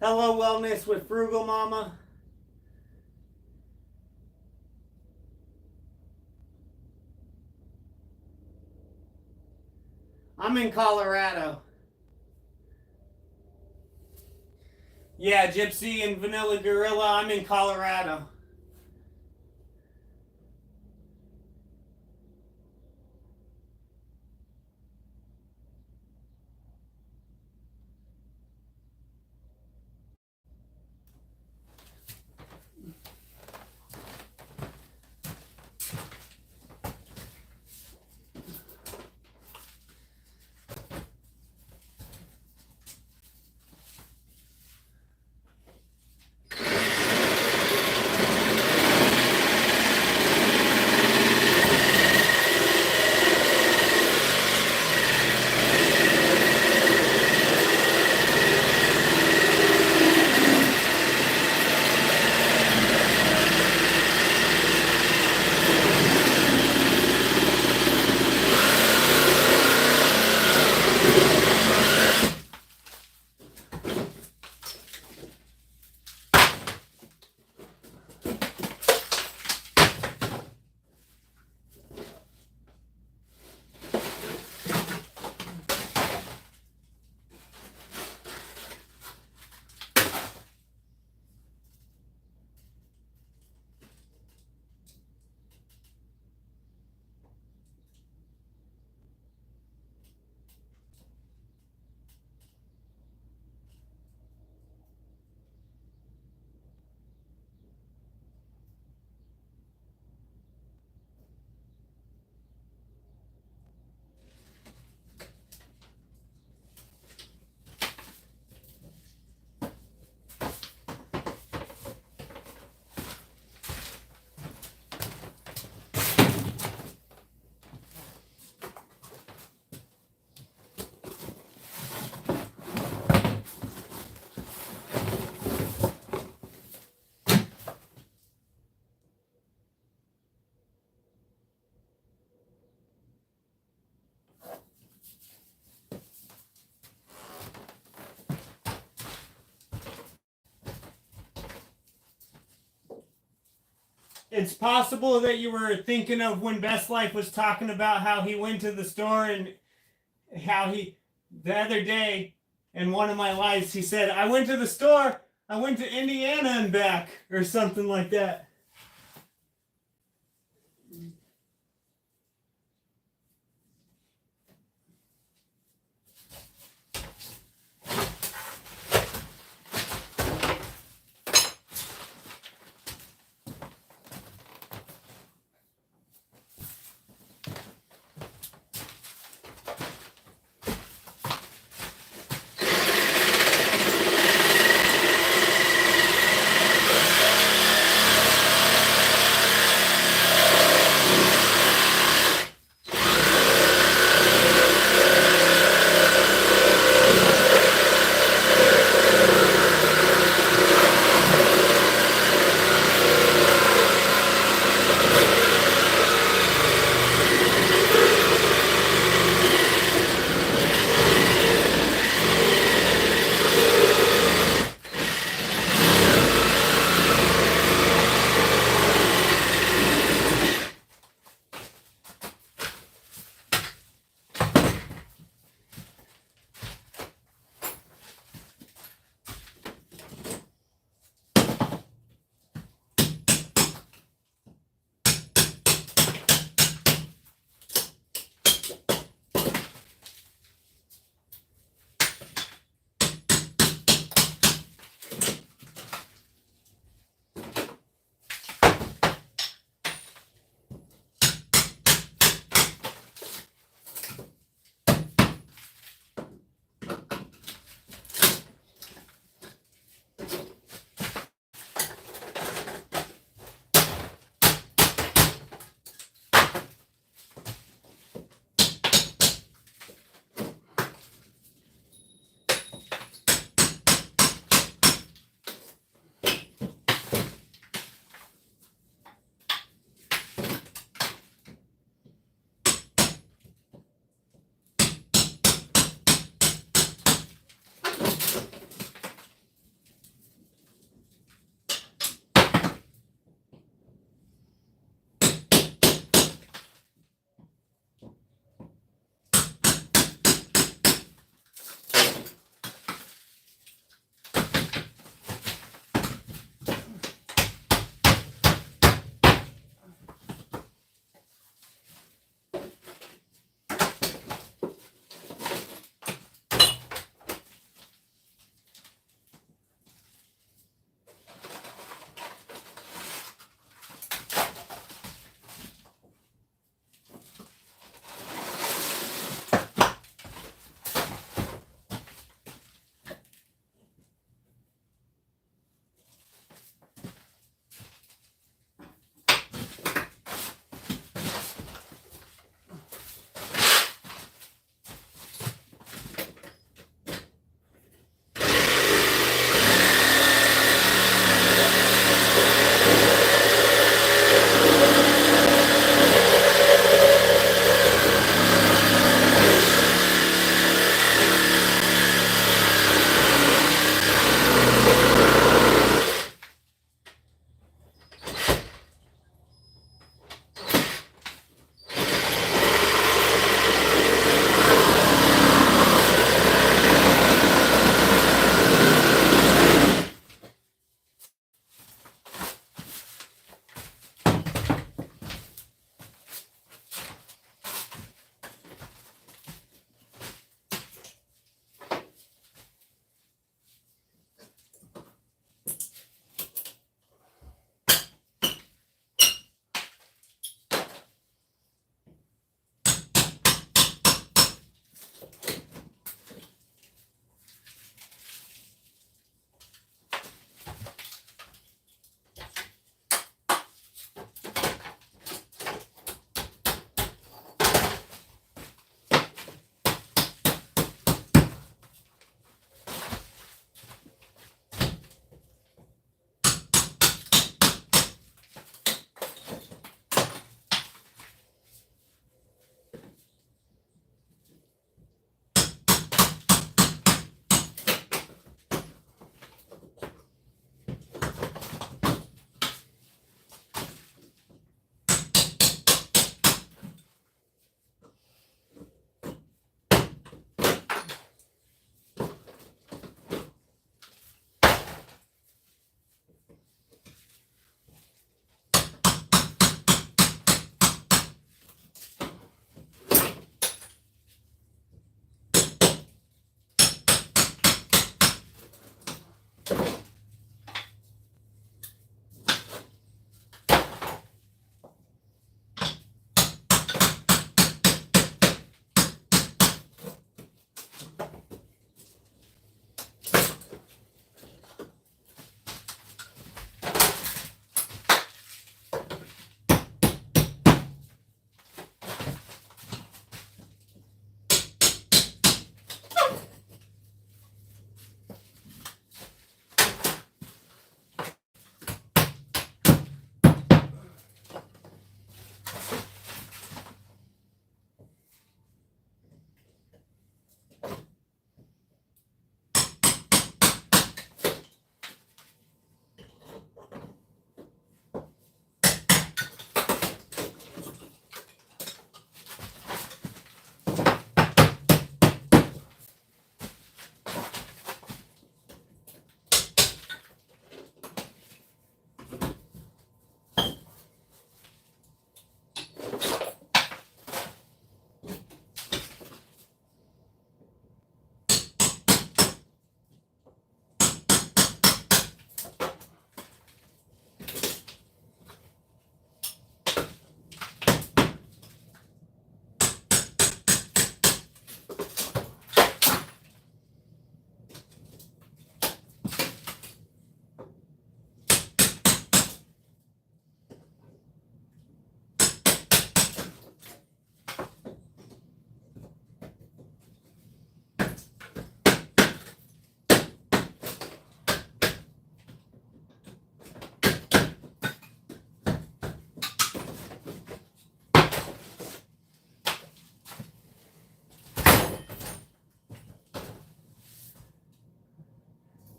Hello Wellness with Frugal Mama. I'm in Colorado. Yeah, Gypsy and Vanilla Gorilla, I'm in Colorado. It's possible that you were thinking of when Best Life was talking about how he went to the store and how the other day in one of my lives, he said, I went to the store, I went to Indiana and back, or something like that.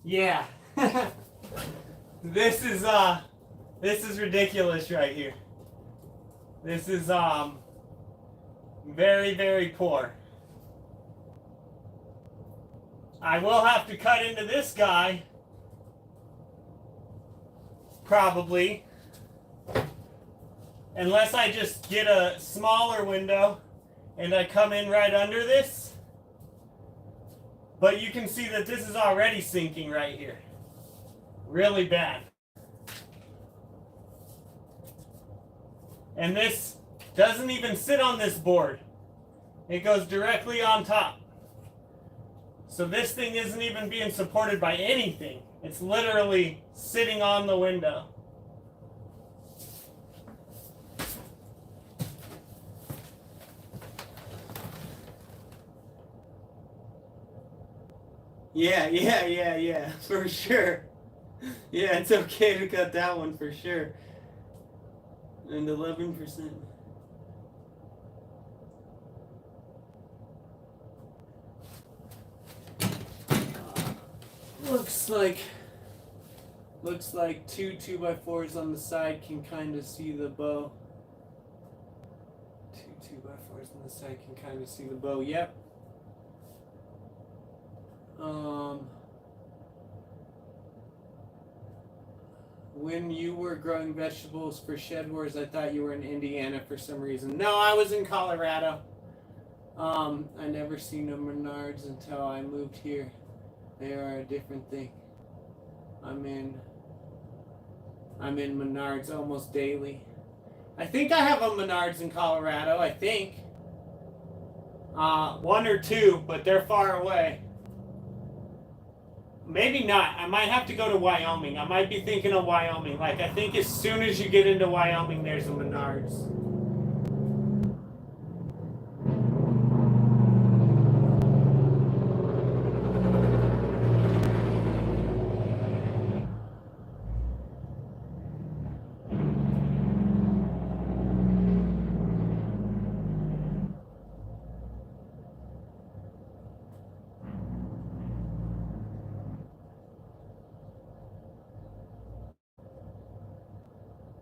Yeah. This is ridiculous right here. This is very, very poor. I will have to cut into this guy. Probably. Unless I just get a smaller window and I come in right under this. But you can see that this is already sinking right here. Really bad. And this doesn't even sit on this board. It goes directly on top. So this thing isn't even being supported by anything. It's literally sitting on the window. Yeah, for sure. Yeah, it's okay to cut that one for sure. And 11%. Looks like two 2x4s on the side can kind of see the bow. Two 2x4s on the side can kind of see the bow. Yep. When you were growing vegetables for Shed Wars, I thought you were in Indiana for some reason. No, I was in Colorado. I never seen a Menards until I moved here. They are a different thing. I'm in Menards almost daily. I think I have a Menards in Colorado, I think. One or two, but they're far away. Maybe not. I might have to go to Wyoming. I might be thinking of Wyoming. Like, I think as soon as you get into Wyoming, there's a Menards.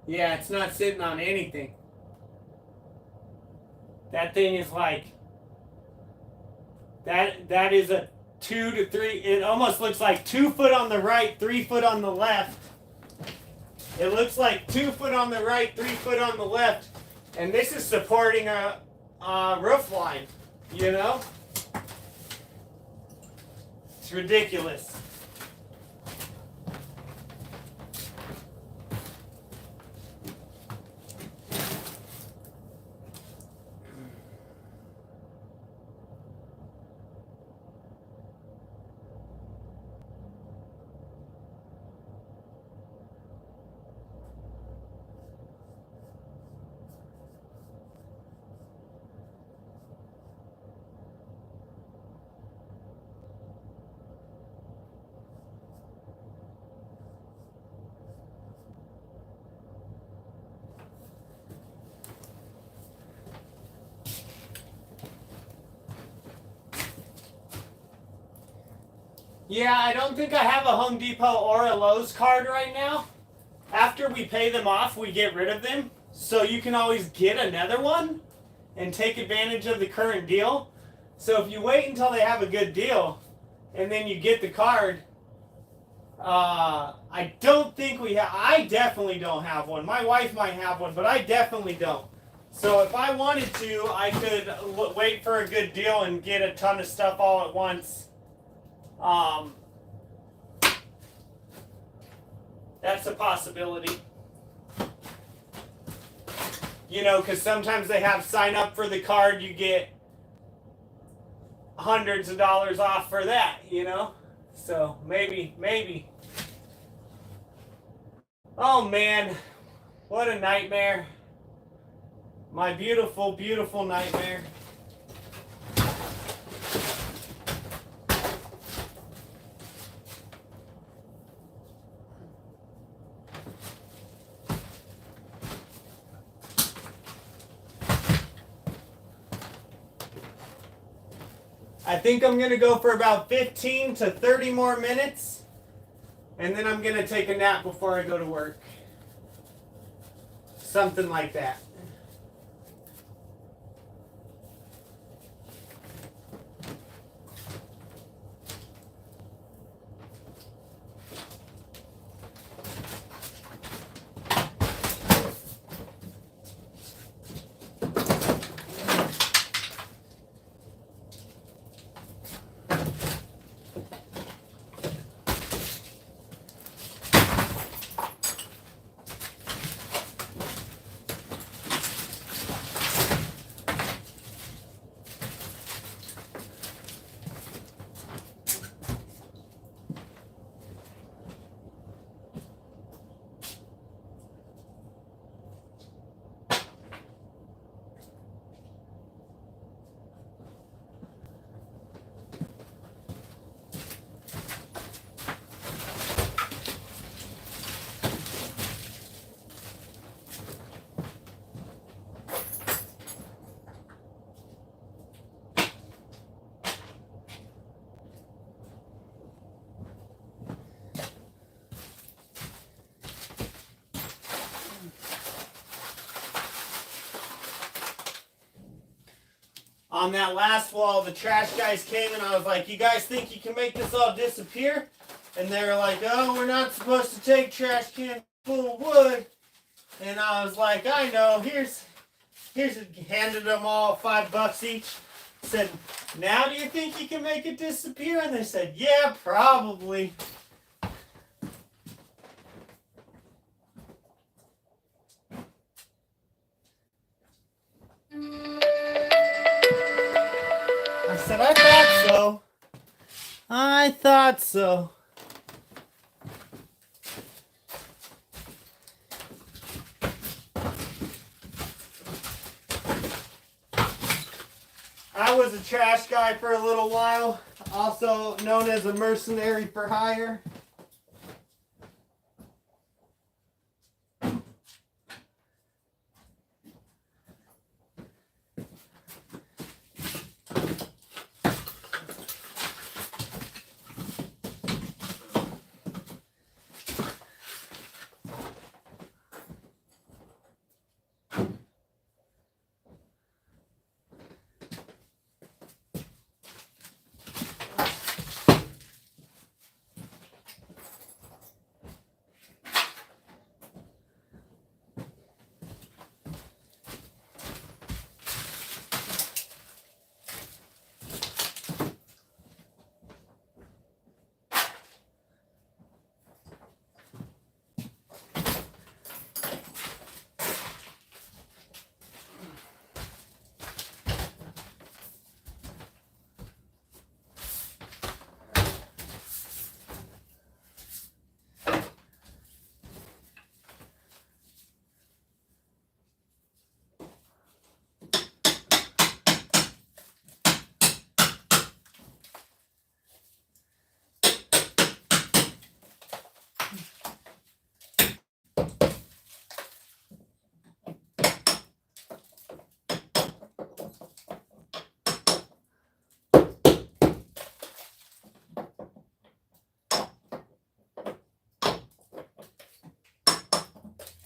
Yeah, it's not sitting on anything. That thing is like, that is a 2 to 3, it almost looks like 2 foot on the right, 3 foot on the left. It looks like 2 foot on the right, 3 foot on the left. And this is supporting a roof line, you know? It's ridiculous. Yeah, I don't think I have a Home Depot or a Lowe's card right now. After we pay them off, we get rid of them. So you can always get another one and take advantage of the current deal. So if you wait until they have a good deal and then you get the card, I don't think we have, I definitely don't have one. My wife might have one, but I definitely don't. So if I wanted to, I could wait for a good deal and get a ton of stuff all at once. That's a possibility. You know, because sometimes they have sign up for the card, you get hundreds of dollars off for that, you know? So maybe. Oh man, what a nightmare. My beautiful, beautiful nightmare. I think I'm going to go for about 15 to 30 more minutes And then I'm gonna take a nap before I go to work. Something like that. On that last wall, the trash guys came and I was like, you guys think you can make this all disappear? And they were like, oh, we're not supposed to take trash cans full of wood. And I was like, I know, here's handed them all $5 each. Said, now do you think you can make it disappear? And they said, yeah, probably. I said, I thought so. I thought so. I was a trash guy for a little while, also known as a mercenary for hire.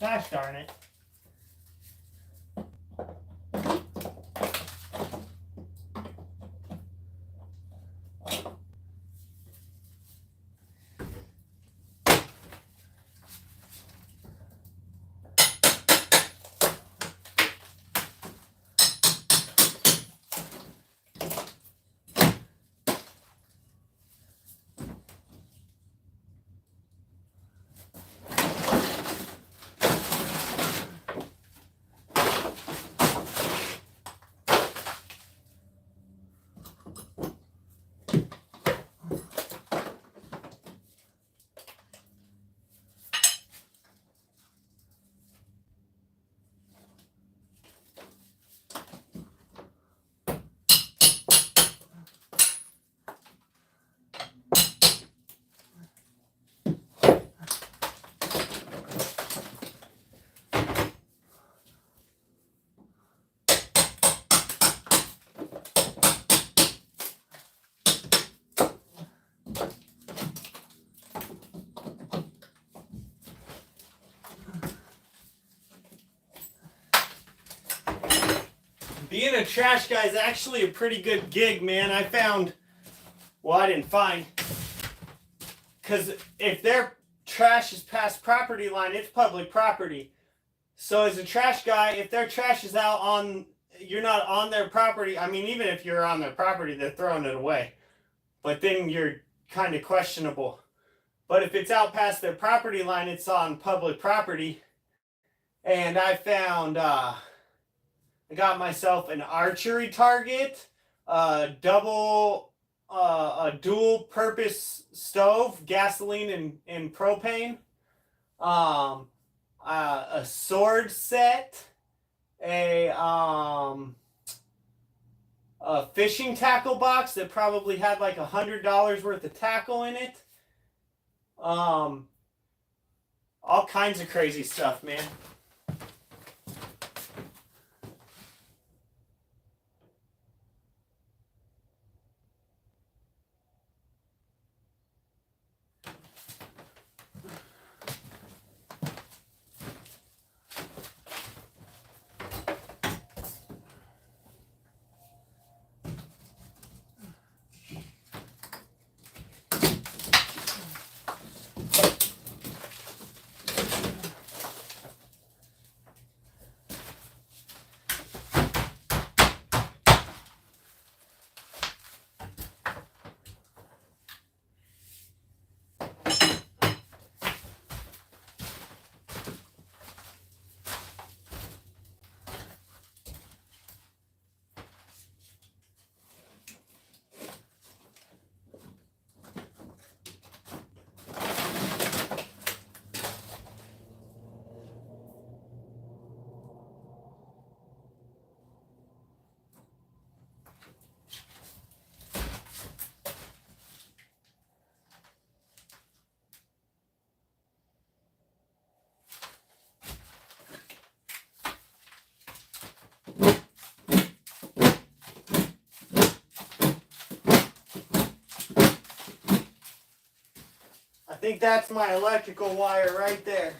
Gosh darn it. being a trash guy is actually a pretty good gig, man. I found, well, I didn't find, because if their trash is past property line, it's public property. So as a trash guy, if their trash is out on, you're not on their property. I mean, even if you're on their property, they're throwing it away. But then you're kind of questionable. But if it's out past their property line, it's on public property. And I found, I got myself an archery target, a dual purpose stove, gasoline and propane, a sword set, a fishing tackle box that probably had like $100 worth of tackle in it. All kinds of crazy stuff, man. I think that's my electrical wire right there.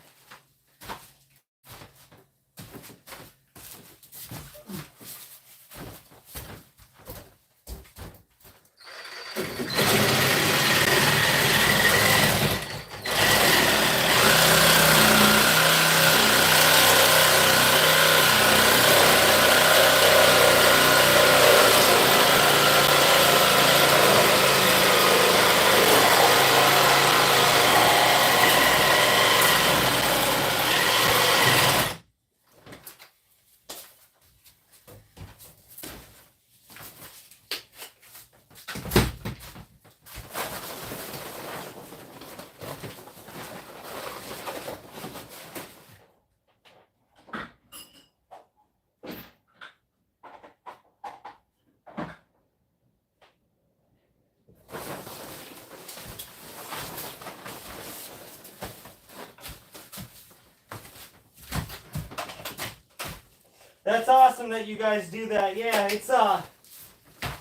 That's awesome that you guys do that. Yeah, it's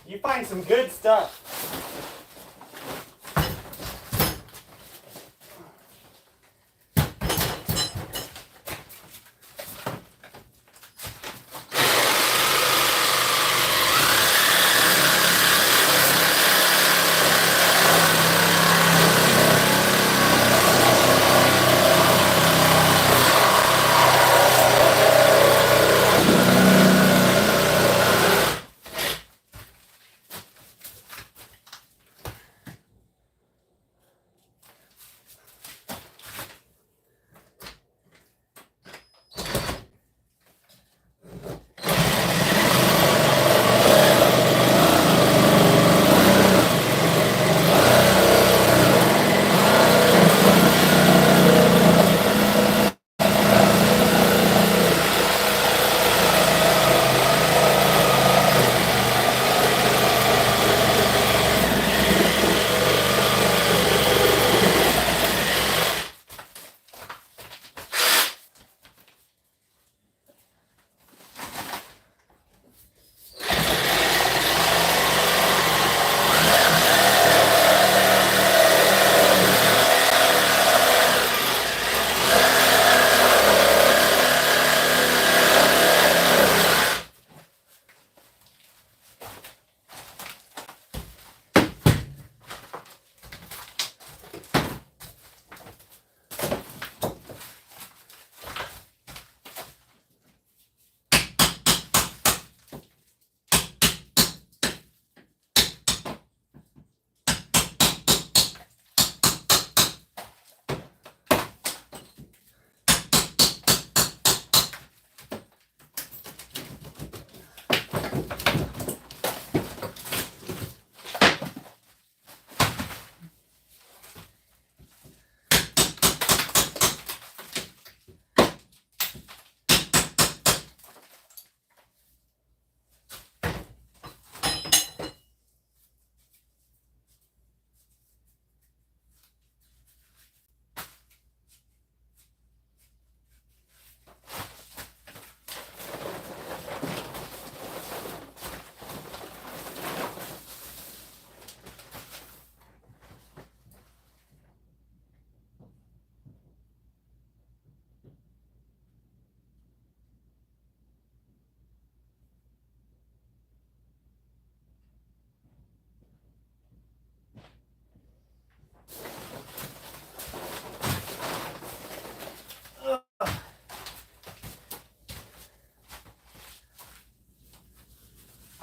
you find some good stuff.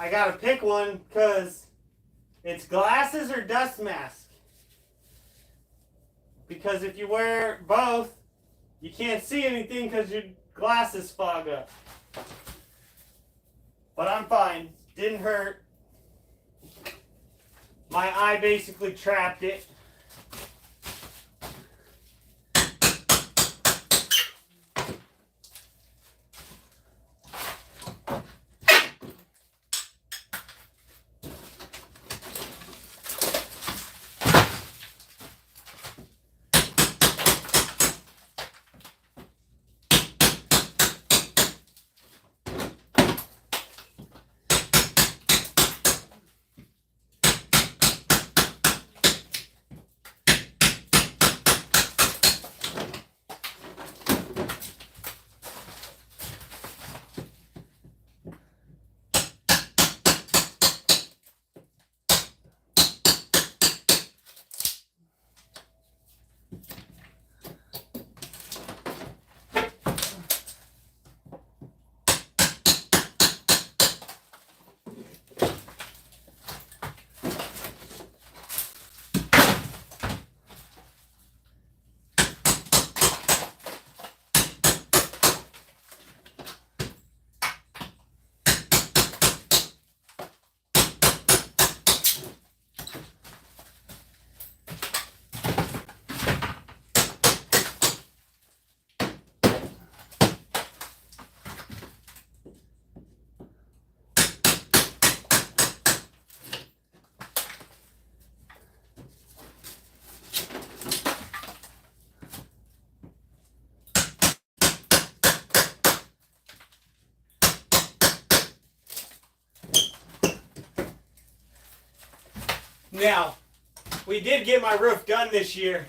I gotta pick one because it's glasses or dust mask. Because if you wear both, you can't see anything because your glasses fog up. But I'm fine. Didn't hurt. My eye basically trapped it. Now, we did get my roof done this year.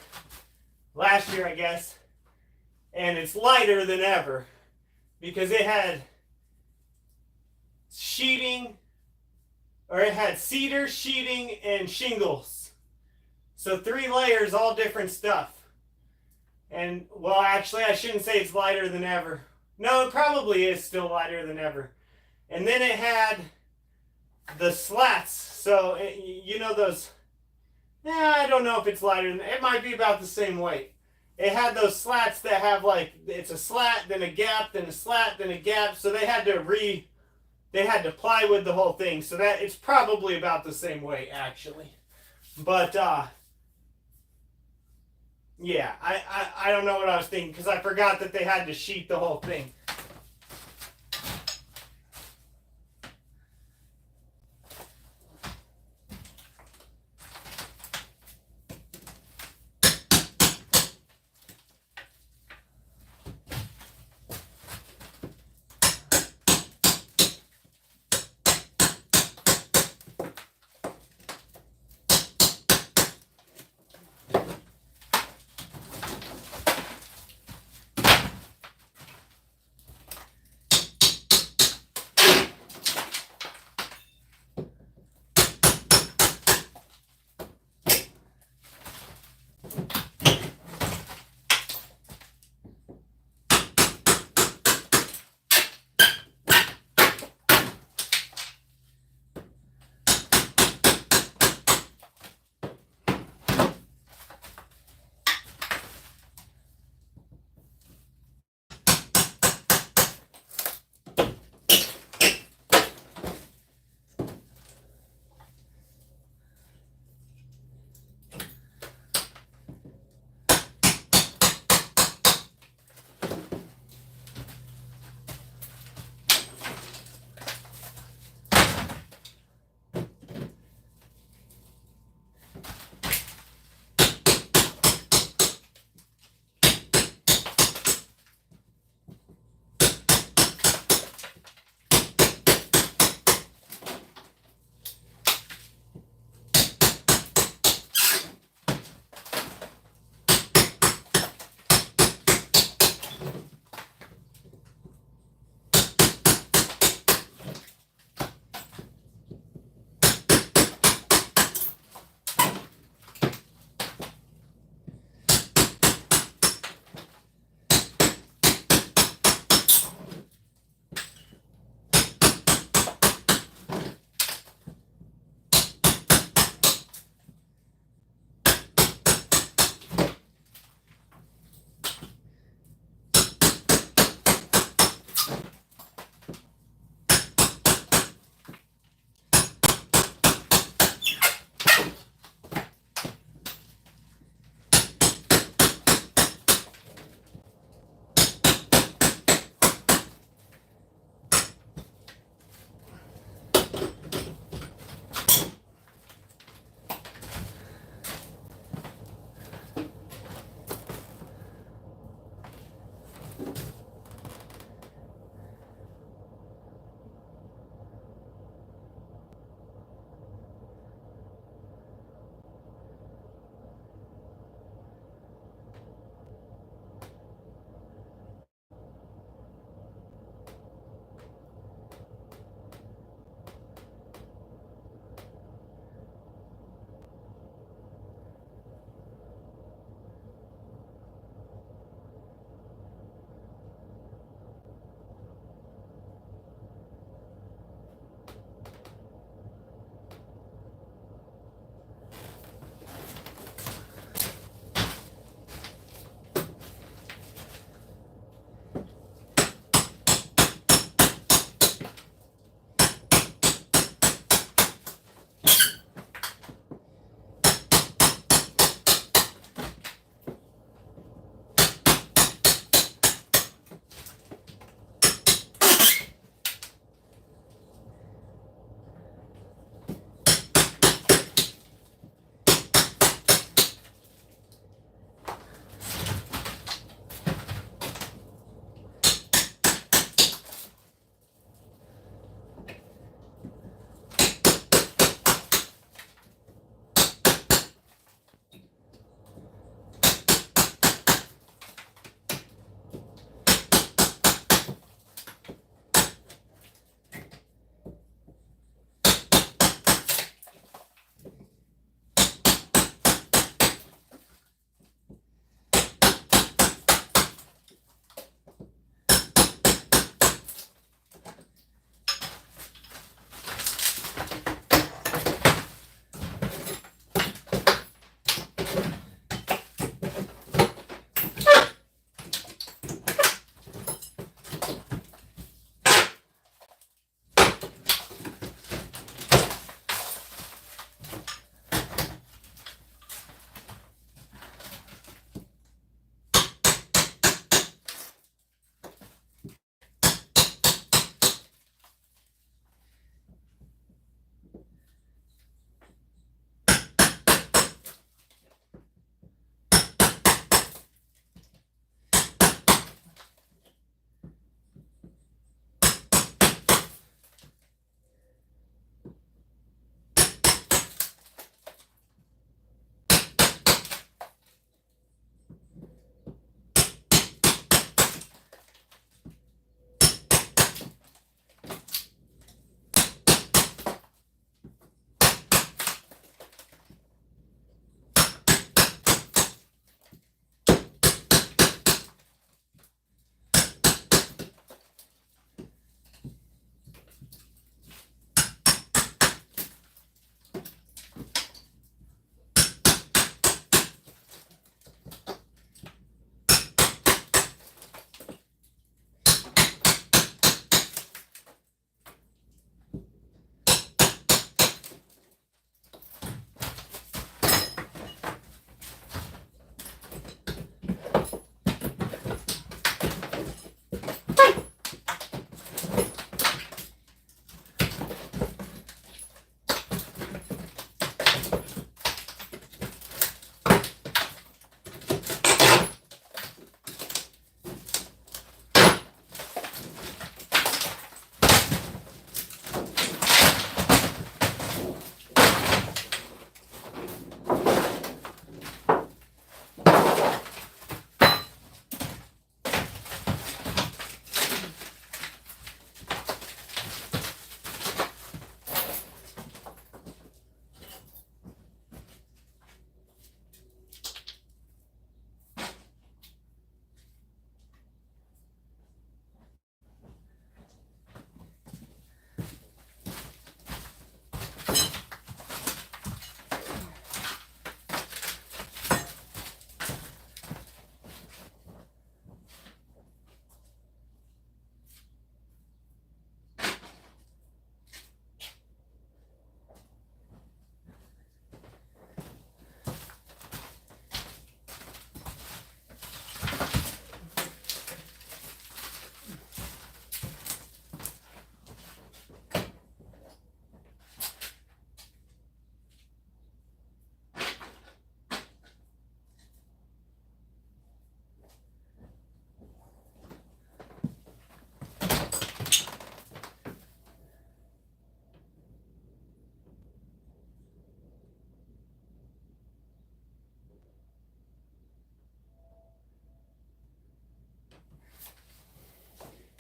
Last year, I guess. And it's lighter than ever. Because it had sheeting, or it had cedar, sheeting, and shingles. So 3 layers, all different stuff. And, well, actually, I shouldn't say it's lighter than ever. No, it probably is still lighter than ever. And then it had the slats. So, you know those, I don't know if it's lighter than, it might be about the same weight. It had those slats that have like, it's a slat, then a gap, then a slat, then a gap. So they had to plywood the whole thing. So that, it's probably about the same weight, actually. But, yeah, I don't know what I was thinking because I forgot that they had to sheet the whole thing.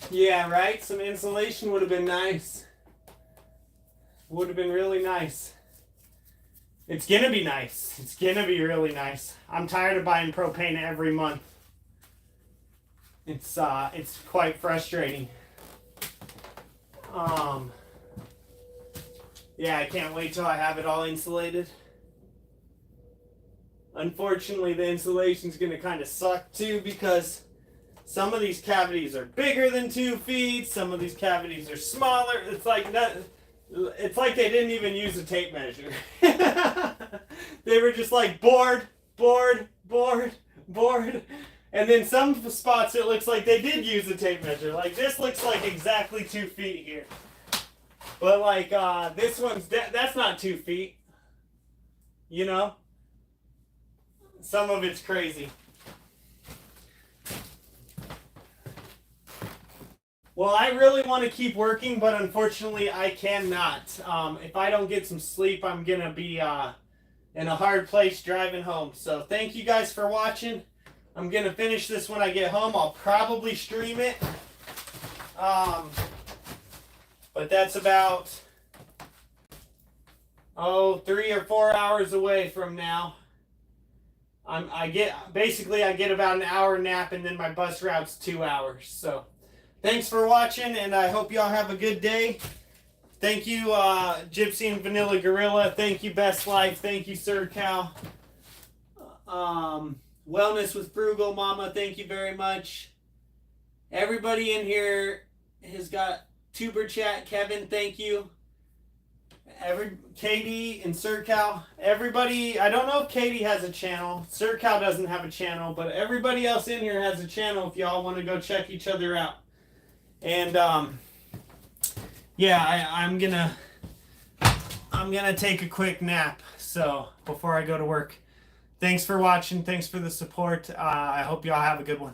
Yeah, right? Some insulation would have been nice. Would have been really nice. It's gonna be nice. It's gonna be really nice. I'm tired of buying propane every month. It's quite frustrating. Yeah, I can't wait till I have it all insulated. Unfortunately, the insulation's gonna kind of suck too, because some of these cavities are bigger than 2 feet. Some of these cavities are smaller. It's like they didn't even use a tape measure. They were just like board. And then some spots it looks like they did use a tape measure. Like this looks like exactly 2 feet here. But like this one's, that's not 2 feet. You know? Some of it's crazy. Well, I really want to keep working, but unfortunately I cannot. If I don't get some sleep, I'm going to be in a hard place driving home. So thank you guys for watching. I'm going to finish this when I get home. I'll probably stream it. But that's about, 3 or 4 hours away from now. I get about an hour nap, and then my bus route's 2 hours. So thanks for watching, and I hope y'all have a good day. Thank you, Gypsy and Vanilla Gorilla. Thank you, Best Life. Thank you, Sir Cal. Wellness with Frugal Mama. Thank you very much. Everybody in here has got Tuber Chat. Kevin, thank you. Katie and Sir Cal. Everybody, I don't know if Katie has a channel. Sir Cal doesn't have a channel, but everybody else in here has a channel if y'all want to go check each other out. And yeah, I'm gonna take a quick nap, so before I go to work. Thanks for watching. Thanks for the support. I hope y'all have a good one.